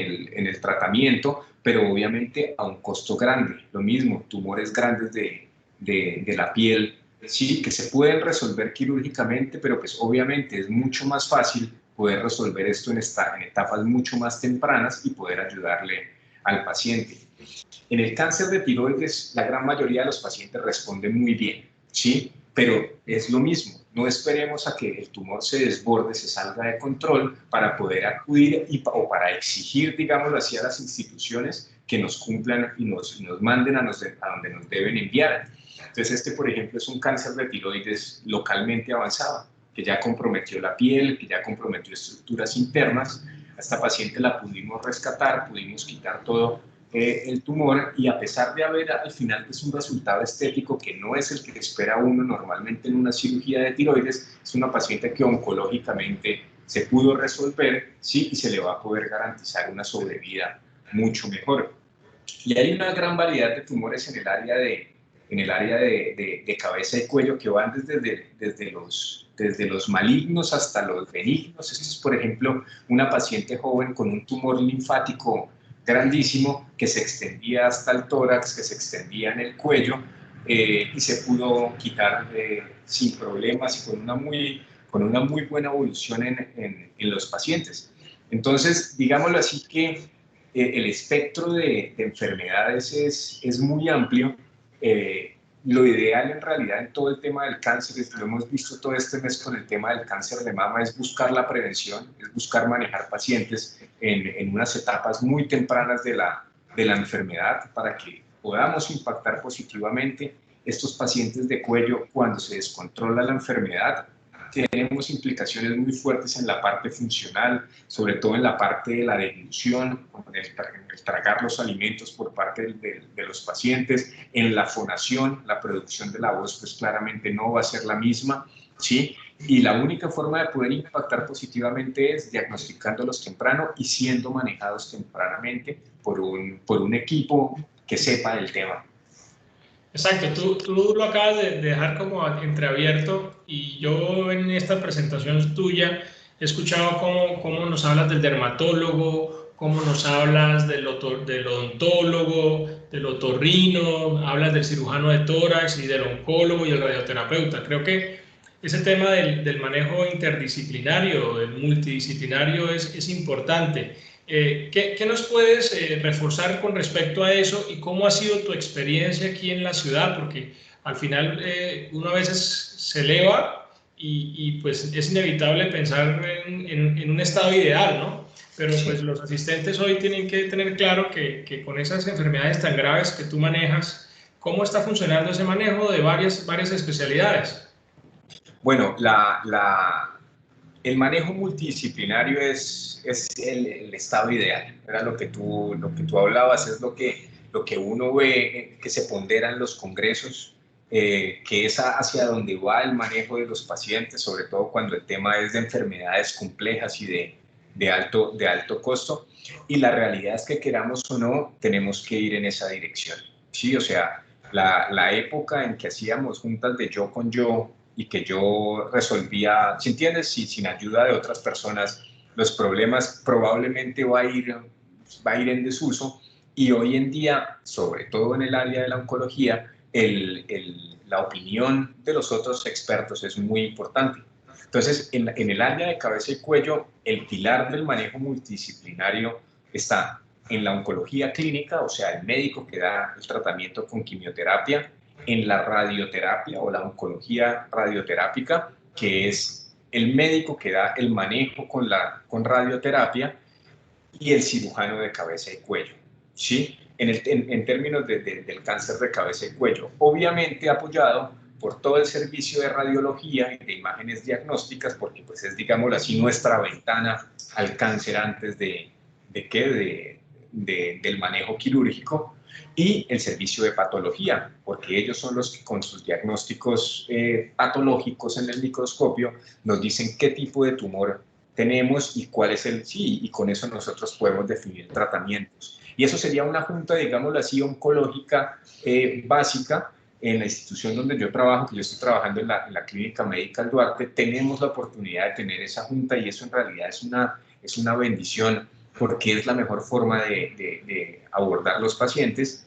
el tratamiento, pero obviamente a un costo grande. Lo mismo, tumores grandes de la piel, sí, que se pueden resolver quirúrgicamente, pero pues obviamente es mucho más fácil poder resolver esto en etapas mucho más tempranas y poder ayudarle al paciente. En el cáncer de tiroides, la gran mayoría de los pacientes responden muy bien, ¿sí? Pero es lo mismo, no esperemos a que el tumor se desborde, se salga de control para poder acudir o para exigir, digámoslo así, a las instituciones que nos cumplan y nos manden a donde nos deben enviar. Entonces por ejemplo, es un cáncer de tiroides localmente avanzado, que ya comprometió la piel, que ya comprometió estructuras internas. A esta paciente la pudimos rescatar, pudimos quitar todo el tumor, y a pesar de haber al final es un resultado estético que no es el que espera uno normalmente en una cirugía de tiroides, es una paciente que oncológicamente se pudo resolver, sí, y se le va a poder garantizar una sobrevida mucho mejor. Y hay una gran variedad de tumores en el área de cabeza y cuello que van desde los malignos hasta los benignos. Esto es, por ejemplo, una paciente joven con un tumor linfático grandísimo que se extendía hasta el tórax, que se extendía en el cuello, y se pudo quitar sin problemas y con una muy buena evolución en los pacientes. Entonces, digámoslo así, que el espectro de enfermedades es muy amplio. Lo ideal en realidad en todo el tema del cáncer, lo hemos visto todo este mes con el tema del cáncer de mama, es buscar la prevención, es buscar manejar pacientes en unas etapas muy tempranas de la enfermedad para que podamos impactar positivamente estos pacientes de cuello. Cuando se descontrola la enfermedad, tenemos implicaciones muy fuertes en la parte funcional, sobre todo en la parte de la deglución, en el tragar los alimentos por parte de los pacientes, en la fonación, la producción de la voz pues claramente no va a ser la misma, ¿sí? Y la única forma de poder impactar positivamente es diagnosticándolos temprano y siendo manejados tempranamente por un equipo que sepa del tema. Exacto, tú lo acabas de dejar como entreabierto, y yo en esta presentación tuya he escuchado cómo nos hablas del dermatólogo, cómo nos hablas del odontólogo, del otorrino, hablas del cirujano de tórax y del oncólogo y el radioterapeuta. Creo que ese tema del manejo interdisciplinario, del multidisciplinario es importante. ¿Qué nos puedes reforzar con respecto a eso y cómo ha sido tu experiencia aquí en la ciudad? Porque al final uno a veces se eleva y pues es inevitable pensar en un estado ideal, ¿no? Pero Sí. pues los asistentes hoy tienen que tener claro que con esas enfermedades tan graves que tú manejas, ¿cómo está funcionando ese manejo de varias especialidades? Bueno, el manejo multidisciplinario es el estado ideal. Era lo que tú hablabas, es lo que uno ve que se pondera en los congresos, que es hacia donde va el manejo de los pacientes, sobre todo cuando el tema es de enfermedades complejas y de alto costo. Y la realidad es que queramos o no, tenemos que ir en esa dirección. Sí, o sea, la época en que hacíamos juntas de yo con yo, y que yo resolvía, ¿sí entiendes? Sin ayuda de otras personas, los problemas probablemente va a ir en desuso, y hoy en día, sobre todo en el área de la oncología, la opinión de los otros expertos es muy importante. Entonces, en el área de cabeza y cuello, el pilar del manejo multidisciplinario está en la oncología clínica, o sea, el médico que da el tratamiento con quimioterapia, en la radioterapia o la oncología radioterápica, que es el médico que da el manejo con radioterapia, y el cirujano de cabeza y cuello, ¿sí? En términos del cáncer de cabeza y cuello, obviamente apoyado por todo el servicio de radiología y de imágenes diagnósticas, porque pues es, digámoslo así, nuestra ventana al cáncer antes del manejo quirúrgico, y el servicio de patología, porque ellos son los que con sus diagnósticos patológicos en el microscopio nos dicen qué tipo de tumor tenemos y cuál es y con eso nosotros podemos definir tratamientos. Y eso sería una junta, digámoslo así, oncológica básica. En la institución donde yo trabajo, que yo estoy trabajando en la Clínica Médica Duarte, tenemos la oportunidad de tener esa junta, y eso en realidad es una bendición, porque es la mejor forma de abordar los pacientes,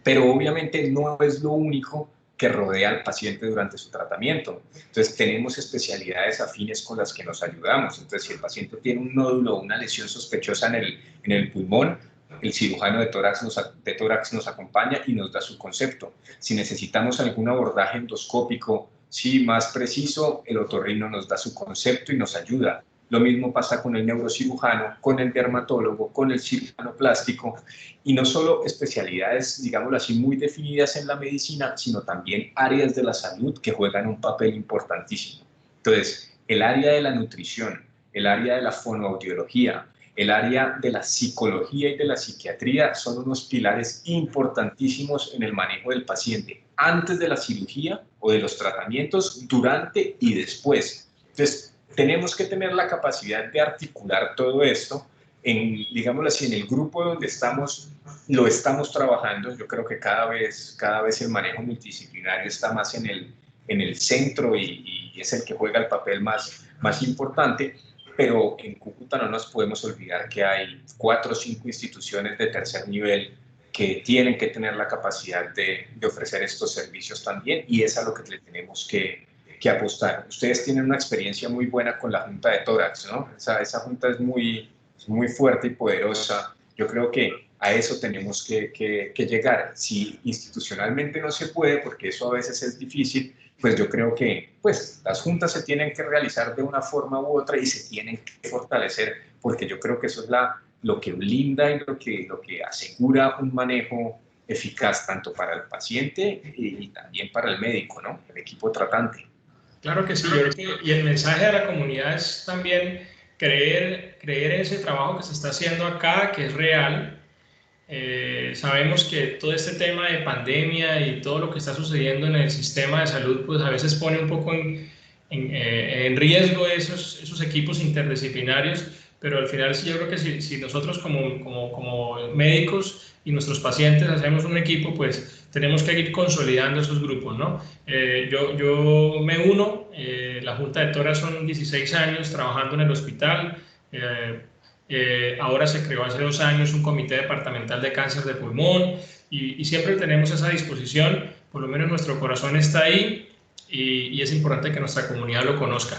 pero obviamente no es lo único que rodea al paciente durante su tratamiento. Entonces, tenemos especialidades afines con las que nos ayudamos. Entonces, si el paciente tiene un nódulo o una lesión sospechosa en el pulmón, el cirujano de tórax nos acompaña y nos da su concepto. Si necesitamos algún abordaje endoscópico, sí, más preciso, el otorrino nos da su concepto y nos ayuda. Lo mismo pasa con el neurocirujano, con el dermatólogo, con el cirujano plástico, y no solo especialidades, digámoslo así, muy definidas en la medicina, sino también áreas de la salud que juegan un papel importantísimo. Entonces, el área de la nutrición, el área de la fonoaudiología, el área de la psicología y de la psiquiatría son unos pilares importantísimos en el manejo del paciente, antes de la cirugía o de los tratamientos, durante y después. Entonces, tenemos que tener la capacidad de articular todo esto digámoslo así, en el grupo donde estamos, lo estamos trabajando. Yo creo que cada vez el manejo multidisciplinario está más en el centro, y es el que juega el papel más importante. Pero en Cúcuta no nos podemos olvidar que hay 4 o 5 instituciones de tercer nivel que tienen que tener la capacidad de ofrecer estos servicios también, y es a lo que le tenemos que apostar. Ustedes tienen una experiencia muy buena con la Junta de Tórax, ¿no? Esa junta es muy fuerte y poderosa. Yo creo que a eso tenemos que llegar. Si institucionalmente no se puede, porque eso a veces es difícil, pues yo creo que pues, las juntas se tienen que realizar de una forma u otra y se tienen que fortalecer, porque yo creo que eso es lo que blinda y lo que asegura un manejo eficaz tanto para el paciente y también para el médico, ¿no? El equipo tratante. Claro que sí, yo creo que, y el mensaje a la comunidad es también creer en ese trabajo que se está haciendo acá, que es real. Sabemos que todo este tema de pandemia y todo lo que está sucediendo en el sistema de salud, pues a veces pone un poco en riesgo esos equipos interdisciplinarios, pero al final sí, yo creo que si nosotros como médicos y nuestros pacientes hacemos un equipo, pues tenemos que ir consolidando esos grupos, ¿no? Yo me uno, la Junta de Tórax son 16 años trabajando en el hospital. Ahora se creó hace 2 años un comité departamental de cáncer de pulmón, y siempre tenemos esa disposición, por lo menos nuestro corazón está ahí, y es importante que nuestra comunidad lo conozca.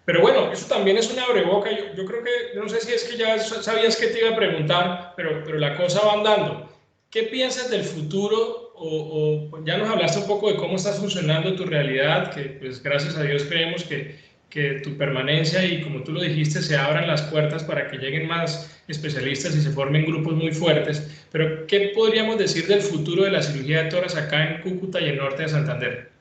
Pero bueno, eso también es un abreboca. Yo creo que, no sé si es que ya sabías que te iba a preguntar, pero la cosa va andando. ¿Qué piensas del futuro? O ya nos hablaste un poco de cómo está funcionando tu realidad, que pues gracias a Dios creemos que tu permanencia y como tú lo dijiste, se abran las puertas para que lleguen más especialistas y se formen grupos muy fuertes. Pero ¿qué podríamos decir del futuro de la cirugía de tórax acá en Cúcuta y el norte de Santander?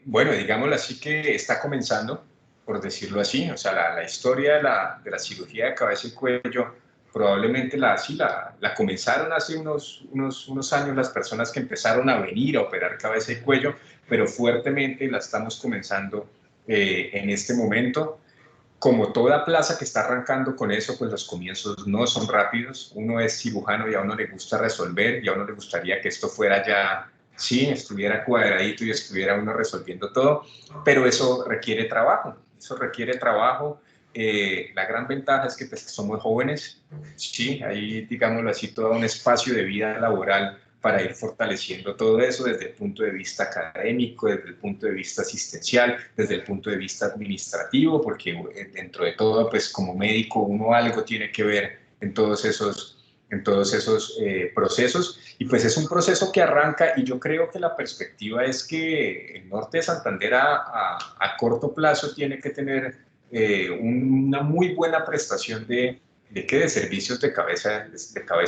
Bueno, digámoslo así que está comenzando, por decirlo así. O sea, la historia de la cirugía de cabeza y cuello probablemente la comenzaron hace unos años las personas que empezaron a venir a operar cabeza y cuello, pero fuertemente la estamos comenzando en este momento. Como toda plaza que está arrancando con eso, pues los comienzos no son rápidos. Uno es cirujano y a uno le gusta resolver y a uno le gustaría que esto fuera ya, sí, estuviera cuadradito y estuviera uno resolviendo todo, pero eso requiere trabajo, eso requiere trabajo. La gran ventaja es que pues, somos jóvenes, sí, hay, digámoslo así, todo un espacio de vida laboral para ir fortaleciendo todo eso desde el punto de vista académico, desde el punto de vista asistencial, desde el punto de vista administrativo, porque dentro de todo, pues como médico uno algo tiene que ver en todos esos procesos, y pues es un proceso que arranca, y yo creo que la perspectiva es que el norte de Santander a corto plazo tiene que tener una muy buena prestación de servicios de cabeza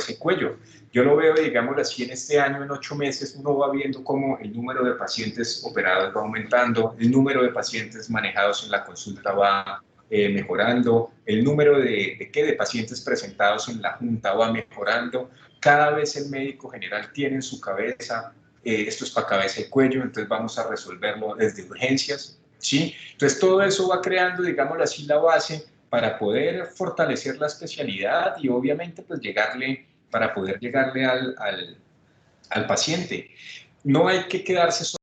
y cuello. Yo lo veo, digamos así, en este año, en 8 meses, uno va viendo cómo el número de pacientes operados va aumentando, el número de pacientes manejados en la consulta va mejorando, el número de pacientes presentados en la junta va mejorando, cada vez el médico general tiene en su cabeza, esto es para cabeza y cuello, entonces vamos a resolverlo desde urgencias, ¿sí? Entonces todo eso va creando, digámoslo así, la base para poder fortalecer la especialidad y obviamente pues para poder llegarle al paciente. No hay que quedarse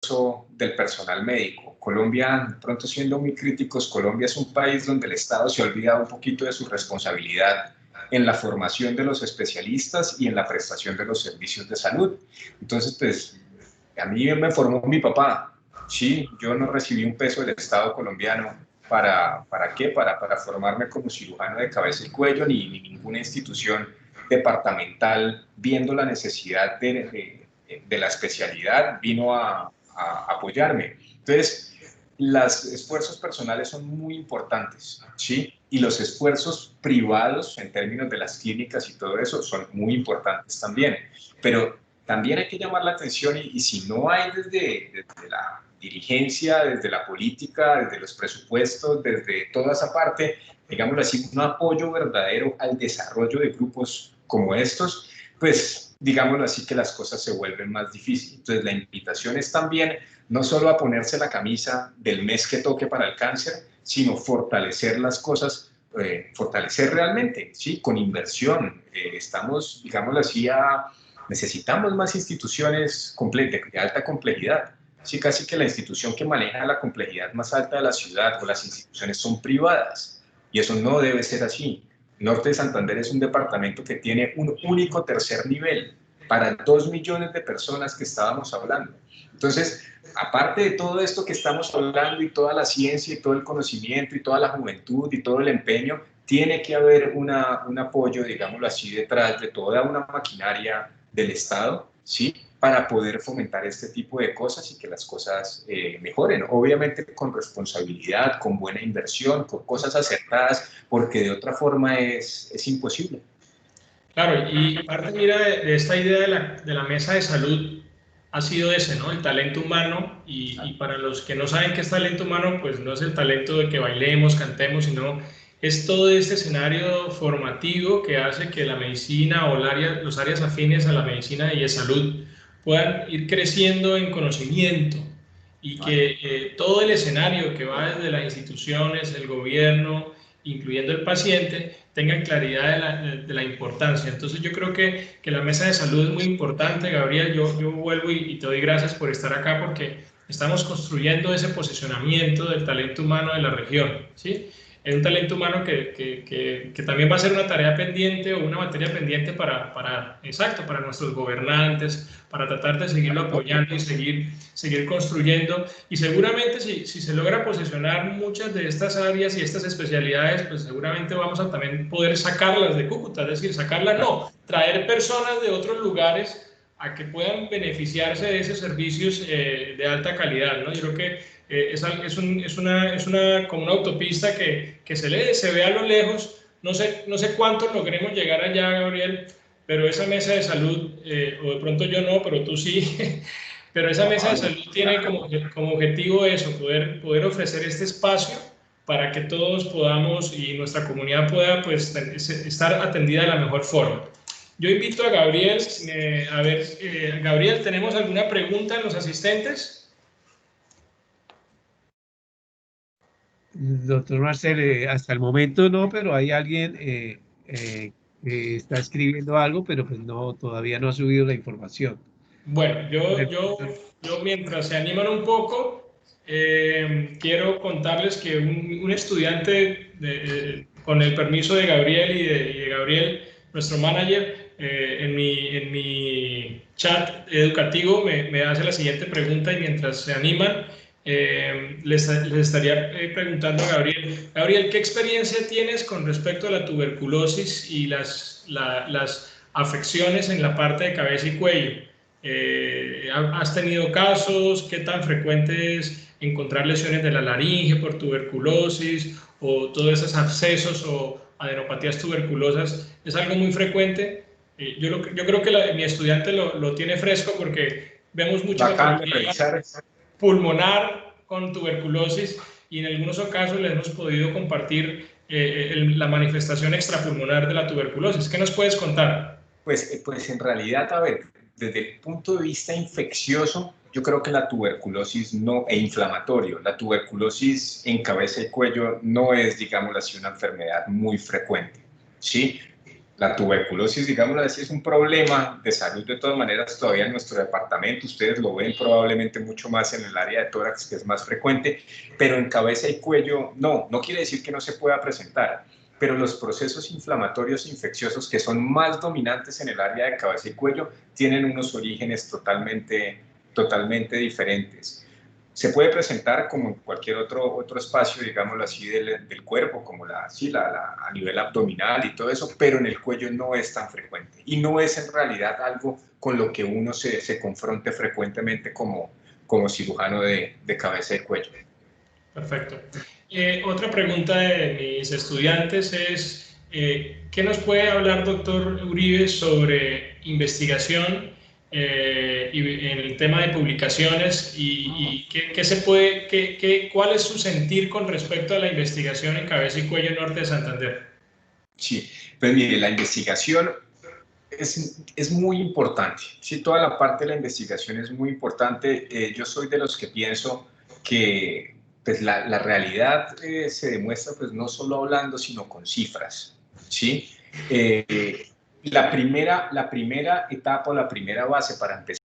solo del personal médico. Colombia, pronto siendo muy críticos, Colombia es un país donde el Estado se ha olvidado un poquito de su responsabilidad en la formación de los especialistas y en la prestación de los servicios de salud. Entonces, pues, a mí me formó mi papá. Sí, yo no recibí un peso del Estado colombiano. ¿Para qué? Para formarme como cirujano de cabeza y cuello, ni ninguna institución departamental viendo la necesidad de la especialidad vino a apoyarme. Entonces, los esfuerzos personales son muy importantes, ¿sí? Y los esfuerzos privados en términos de las clínicas y todo eso son muy importantes también. Pero también hay que llamar la atención y si no hay desde la dirigencia, desde la política, desde los presupuestos, desde toda esa parte, digámoslo así, un apoyo verdadero al desarrollo de grupos como estos, pues digámoslo así que las cosas se vuelven más difíciles. Entonces la invitación es también no solo a ponerse la camisa del mes que toque para el cáncer, sino fortalecer las cosas, fortalecer realmente, ¿sí? Con inversión. Estamos, digámoslo así, necesitamos más instituciones de alta complejidad. Sí, casi que la institución que maneja la complejidad más alta de la ciudad o las instituciones son privadas y eso no debe ser así. Norte de Santander es un departamento que tiene un único tercer nivel para 2 millones de personas que estábamos hablando. Entonces, aparte de todo esto que estamos hablando y toda la ciencia y todo el conocimiento y toda la juventud y todo el empeño, tiene que haber un apoyo, digámoslo así, detrás de toda una maquinaria del Estado, ¿sí? Para poder fomentar este tipo de cosas y que las cosas mejoren. Obviamente con responsabilidad, con buena inversión, con cosas acertadas, porque de otra forma es imposible. Claro, y parte, mira, de esta idea de la mesa de salud ha sido ese, ¿no? El talento humano, y para los que no saben qué es talento humano, pues no es el talento de que bailemos, cantemos, sino es todo este escenario formativo que hace que la medicina o los áreas afines a la medicina y a salud puedan ir creciendo en conocimiento y que todo el escenario que va desde las instituciones, el gobierno, incluyendo el paciente, tengan claridad de la importancia. Entonces yo creo que la mesa de salud es muy importante, Gabriel. Yo vuelvo y te doy gracias por estar acá porque estamos construyendo ese posicionamiento del talento humano de la región, ¿sí? Es un talento humano que también va a ser una tarea pendiente o una materia pendiente para nuestros gobernantes, para tratar de seguirlo apoyando y seguir construyendo. Y seguramente si se logra posicionar muchas de estas áreas y estas especialidades, pues seguramente vamos a también poder sacarlas de Cúcuta, es decir, sacarlas no, traer personas de otros lugares a que puedan beneficiarse de esos servicios de alta calidad, ¿no? Yo creo que es como una autopista que se ve a lo lejos. No sé cuánto logremos llegar allá, Gabriel, pero esa mesa de salud, o de pronto yo no, pero tú sí, pero esa mesa de salud tiene como objetivo eso, poder ofrecer este espacio para que todos podamos y nuestra comunidad pueda pues, estar atendida de la mejor forma. Yo invito a Gabriel, Gabriel, ¿tenemos alguna pregunta en los asistentes? Doctor Marcel, hasta el momento no, pero hay alguien que está escribiendo algo, pero pues no, todavía no ha subido la información. Bueno, yo mientras se animan un poco, quiero contarles que un estudiante, con el permiso de Gabriel y de Gabriel, nuestro manager, en mi chat educativo me hace la siguiente pregunta y mientras se animan, les estaría preguntando a Gabriel. Gabriel, ¿qué experiencia tienes con respecto a la tuberculosis y las afecciones en la parte de cabeza y cuello? ¿Has tenido casos? ¿Qué tan frecuente es encontrar lesiones de la laringe por tuberculosis o todos esos abscesos o adenopatías tuberculosas? ¿Es algo muy frecuente? Yo creo que mi estudiante lo tiene fresco porque vemos mucha pulmonar con tuberculosis y en algunos casos les hemos podido compartir la manifestación extrapulmonar de la tuberculosis. ¿Qué nos puedes contar? Pues en realidad, a ver, desde el punto de vista infeccioso, yo creo que la tuberculosis e inflamatorio, la tuberculosis en cabeza y cuello no es, digámoslo así, una enfermedad muy frecuente, ¿sí? La tuberculosis, digámoslo así, es un problema de salud de todas maneras todavía en nuestro departamento. Ustedes lo ven probablemente mucho más en el área de tórax, que es más frecuente, pero en cabeza y cuello no quiere decir que no se pueda presentar. Pero los procesos inflamatorios infecciosos que son más dominantes en el área de cabeza y cuello tienen unos orígenes totalmente diferentes. Se puede presentar como en cualquier otro espacio, digámoslo así, del cuerpo, como a nivel abdominal y todo eso, pero en el cuello no es tan frecuente. Y no es en realidad algo con lo que uno se confronte frecuentemente como cirujano de cabeza y cuello. Perfecto. Otra pregunta de mis estudiantes es, ¿qué nos puede hablar, doctor Uribe, sobre investigación y en el tema de publicaciones y cuál es su sentir con respecto a la investigación en cabeza y cuello norte de Santander? Sí, pues mire, la investigación es muy importante. Sí, toda la parte de la investigación es muy importante. Yo soy de los que pienso que pues la realidad se demuestra pues no solo hablando, sino con cifras, ¿sí? La primera etapa o la primera base para empezar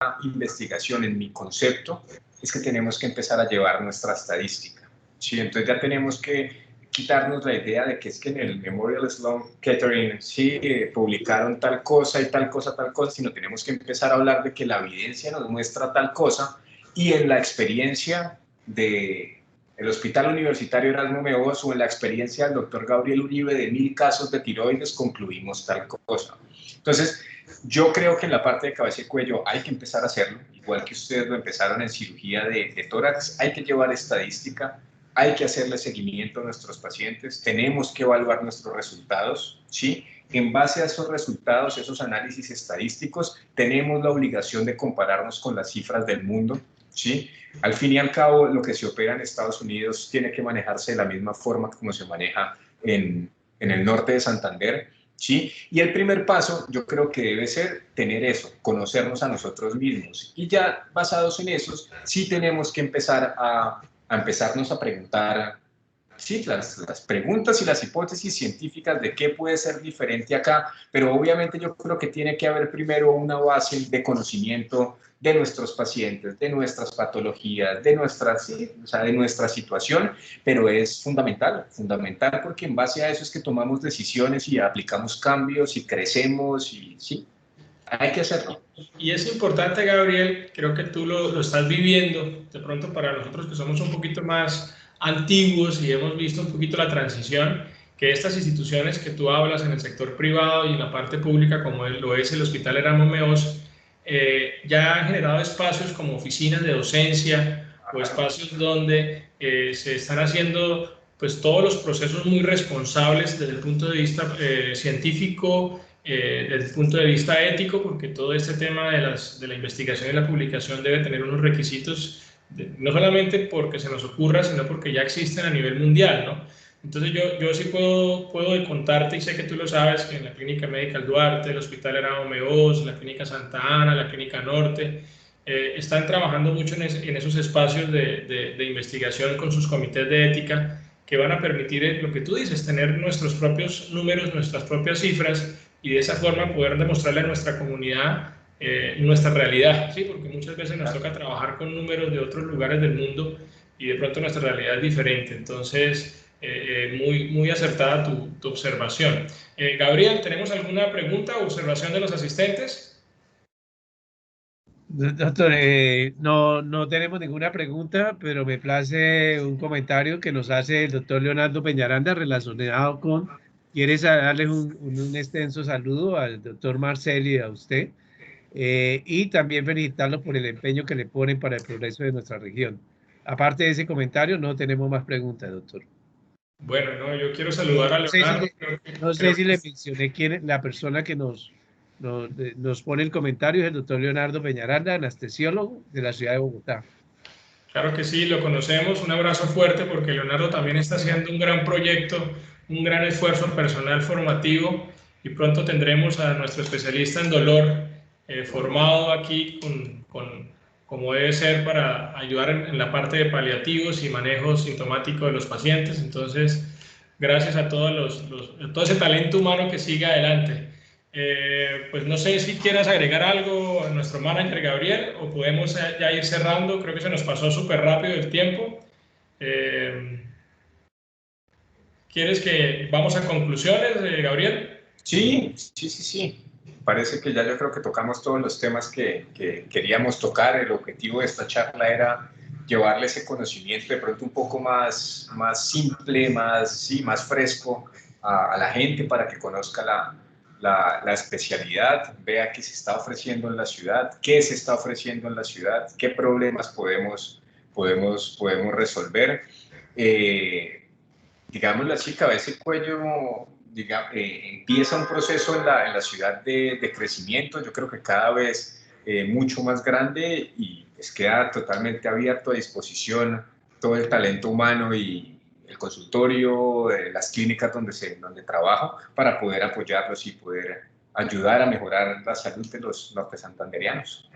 la investigación en mi concepto es que tenemos que empezar a llevar nuestra estadística, ¿sí? Entonces ya tenemos que quitarnos la idea de que es que en el Memorial Sloan Kettering sí publicaron tal cosa y tal cosa, sino tenemos que empezar a hablar de que la evidencia nos muestra tal cosa y en la experiencia del Hospital Universitario Erasmo Meos o en la experiencia del doctor Gabriel Uribe de 1000 casos de tiroides concluimos tal cosa. Entonces, yo creo que en la parte de cabeza y cuello hay que empezar a hacerlo, igual que ustedes lo empezaron en cirugía de tórax, hay que llevar estadística, hay que hacerle seguimiento a nuestros pacientes, tenemos que evaluar nuestros resultados, ¿sí? En base a esos resultados, esos análisis estadísticos, tenemos la obligación de compararnos con las cifras del mundo, ¿sí? Al fin y al cabo, lo que se opera en Estados Unidos tiene que manejarse de la misma forma como se maneja en el norte de Santander, ¿sí? Y el primer paso yo creo que debe ser tener eso, conocernos a nosotros mismos. Y ya basados en esos, sí tenemos que empezar a empezarnos a preguntar, sí, las preguntas y las hipótesis científicas de qué puede ser diferente acá, pero obviamente yo creo que tiene que haber primero una base de conocimiento de nuestros pacientes, de nuestras patologías, de nuestra, sí, o sea, de nuestra situación, pero es fundamental, fundamental porque en base a eso es que tomamos decisiones y aplicamos cambios y crecemos y sí, hay que hacerlo. Y es importante, Gabriel, creo que tú lo estás viviendo, de pronto para nosotros que somos un poquito más antiguos y hemos visto un poquito la transición, que estas instituciones que tú hablas en el sector privado y en la parte pública, como lo es el Hospital Erasmo Meos, ya han generado espacios como oficinas de docencia o espacios donde se están haciendo pues todos los procesos muy responsables desde el punto de vista científico, desde el punto de vista ético, porque todo este tema de la investigación y la publicación debe tener unos requisitos, no solamente porque se nos ocurra, sino porque ya existen a nivel mundial, ¿no? Entonces yo sí puedo contarte, y sé que tú lo sabes, que en la Clínica Medical Duarte, el Hospital Erasmo Meos, la Clínica Santa Ana, la Clínica Norte, están trabajando mucho en esos espacios de investigación con sus comités de ética que van a permitir lo que tú dices, tener nuestros propios números, nuestras propias cifras, y de esa forma poder demostrarle a nuestra comunidad nuestra realidad, ¿sí? Porque muchas veces nos toca trabajar con números de otros lugares del mundo y de pronto nuestra realidad es diferente. Entonces, muy acertada tu observación. Gabriel, ¿tenemos alguna pregunta o observación de los asistentes? Doctor, no tenemos ninguna pregunta, pero me place un comentario que nos hace el doctor Leonardo Peñaranda relacionado con, quieres darles un extenso saludo al doctor Marcel y a usted, y también felicitarlo por el empeño que le ponen para el progreso de nuestra región. Aparte de ese comentario, no tenemos más preguntas, doctor. Bueno, no, yo quiero saludar a Leonardo. No sé si le mencioné quién, la persona que nos pone el comentario es el doctor Leonardo Peñaranda, anestesiólogo de la ciudad de Bogotá. Claro que sí, lo conocemos. Un abrazo fuerte porque Leonardo también está haciendo un gran proyecto, un gran esfuerzo personal formativo, y pronto tendremos a nuestro especialista en dolor formado aquí como debe ser para ayudar en la parte de paliativos y manejo sintomático de los pacientes. Entonces, gracias a todo ese talento humano que sigue adelante. Pues no sé si quieras agregar algo a nuestro manager Gabriel, o podemos ya ir cerrando. Creo que se nos pasó súper rápido el tiempo. ¿Quieres que vamos a conclusiones, Gabriel? Sí. Parece que ya yo creo que tocamos todos los temas que queríamos tocar. El objetivo de esta charla era llevarle ese conocimiento de pronto un poco más simple, más fresco a la gente para que conozca la especialidad, vea qué se está ofreciendo en la ciudad, qué se está ofreciendo en la ciudad, qué problemas podemos resolver. Digámoslo así, cabeza y cuello, empieza un proceso en la ciudad de crecimiento, yo creo que cada vez mucho más grande, y pues queda totalmente abierto a disposición todo el talento humano y el consultorio, las clínicas donde trabajo, para poder apoyarlos y poder ayudar a mejorar la salud de los norte-santanderianos.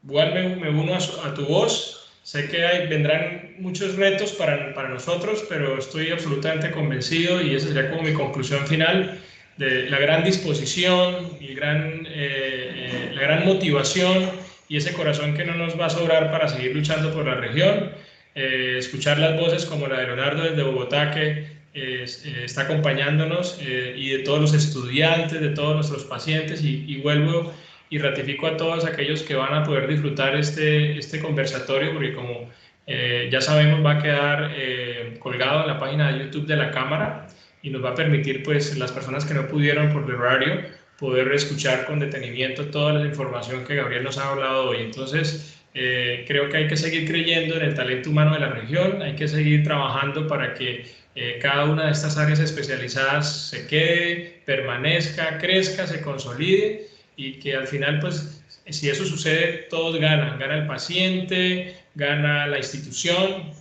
Igual me uno a tu voz. Sé que vendrán muchos retos para nosotros, pero estoy absolutamente convencido, y esa sería como mi conclusión final, de la gran disposición y la gran motivación y ese corazón que no nos va a sobrar para seguir luchando por la región. Escuchar las voces como la de Leonardo desde Bogotá, que está acompañándonos, y de todos los estudiantes, de todos nuestros pacientes, y vuelvo y ratifico a todos aquellos que van a poder disfrutar este conversatorio, porque como ya sabemos, va a quedar colgado en la página de YouTube de la Cámara, y nos va a permitir, pues, las personas que no pudieron por el horario, poder escuchar con detenimiento toda la información que Gabriel nos ha hablado hoy. Entonces, creo que hay que seguir creyendo en el talento humano de la región, hay que seguir trabajando para que cada una de estas áreas especializadas se quede, permanezca, crezca, se consolide, y que al final, pues, si eso sucede, todos ganan. Gana el paciente, gana la institución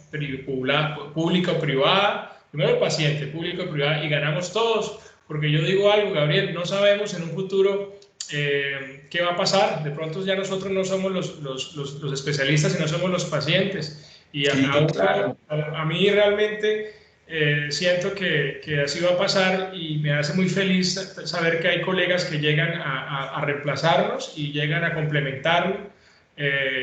pública o privada, primero el paciente, público o privada, y ganamos todos. Porque yo digo algo, Gabriel, no sabemos en un futuro qué va a pasar. De pronto ya nosotros no somos los especialistas, sino somos los pacientes. Y claro, a mí realmente siento que así va a pasar, y me hace muy feliz saber que hay colegas que llegan a reemplazarnos y llegan a complementarnos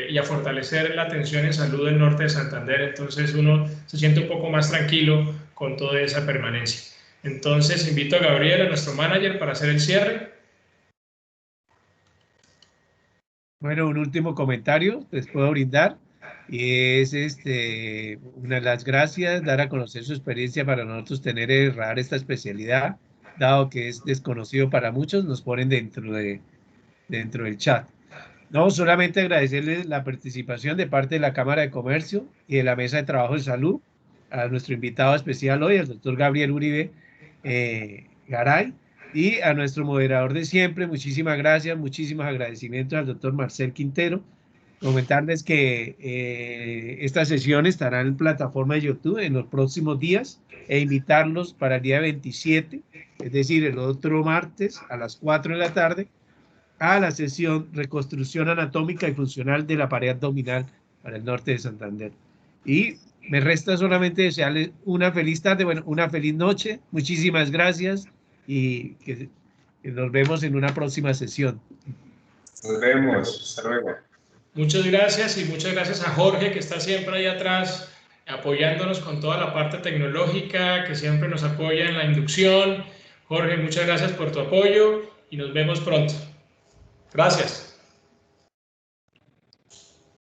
y a fortalecer la atención en salud del norte de Santander. Entonces uno se siente un poco más tranquilo con toda esa permanencia. Entonces invito a Gabriel, a nuestro manager, para hacer el cierre. Bueno, un último comentario les puedo brindar, y es una de las gracias, dar a conocer su experiencia para nosotros tener esta especialidad, dado que es desconocido para muchos, nos ponen dentro del chat. No, solamente agradecerles la participación de parte de la Cámara de Comercio y de la Mesa de Trabajo de Salud, a nuestro invitado especial hoy, al doctor Gabriel Uribe Garay, y a nuestro moderador de siempre. Muchísimas gracias, muchísimos agradecimientos al doctor Marcel Quintero. Comentarles que esta sesión estará en plataforma de YouTube en los próximos días, e invitarlos para el día 27, es decir, el otro martes a las 4 de la tarde, a la sesión Reconstrucción Anatómica y Funcional de la Pared Abdominal para el norte de Santander. Y me resta solamente desearles una feliz tarde, bueno, una feliz noche. Muchísimas gracias y que nos vemos en una próxima sesión. Nos vemos. Hasta luego. Muchas gracias, y muchas gracias a Jorge, que está siempre ahí atrás apoyándonos con toda la parte tecnológica, que siempre nos apoya en la inducción. Jorge, muchas gracias por tu apoyo y nos vemos pronto. Gracias.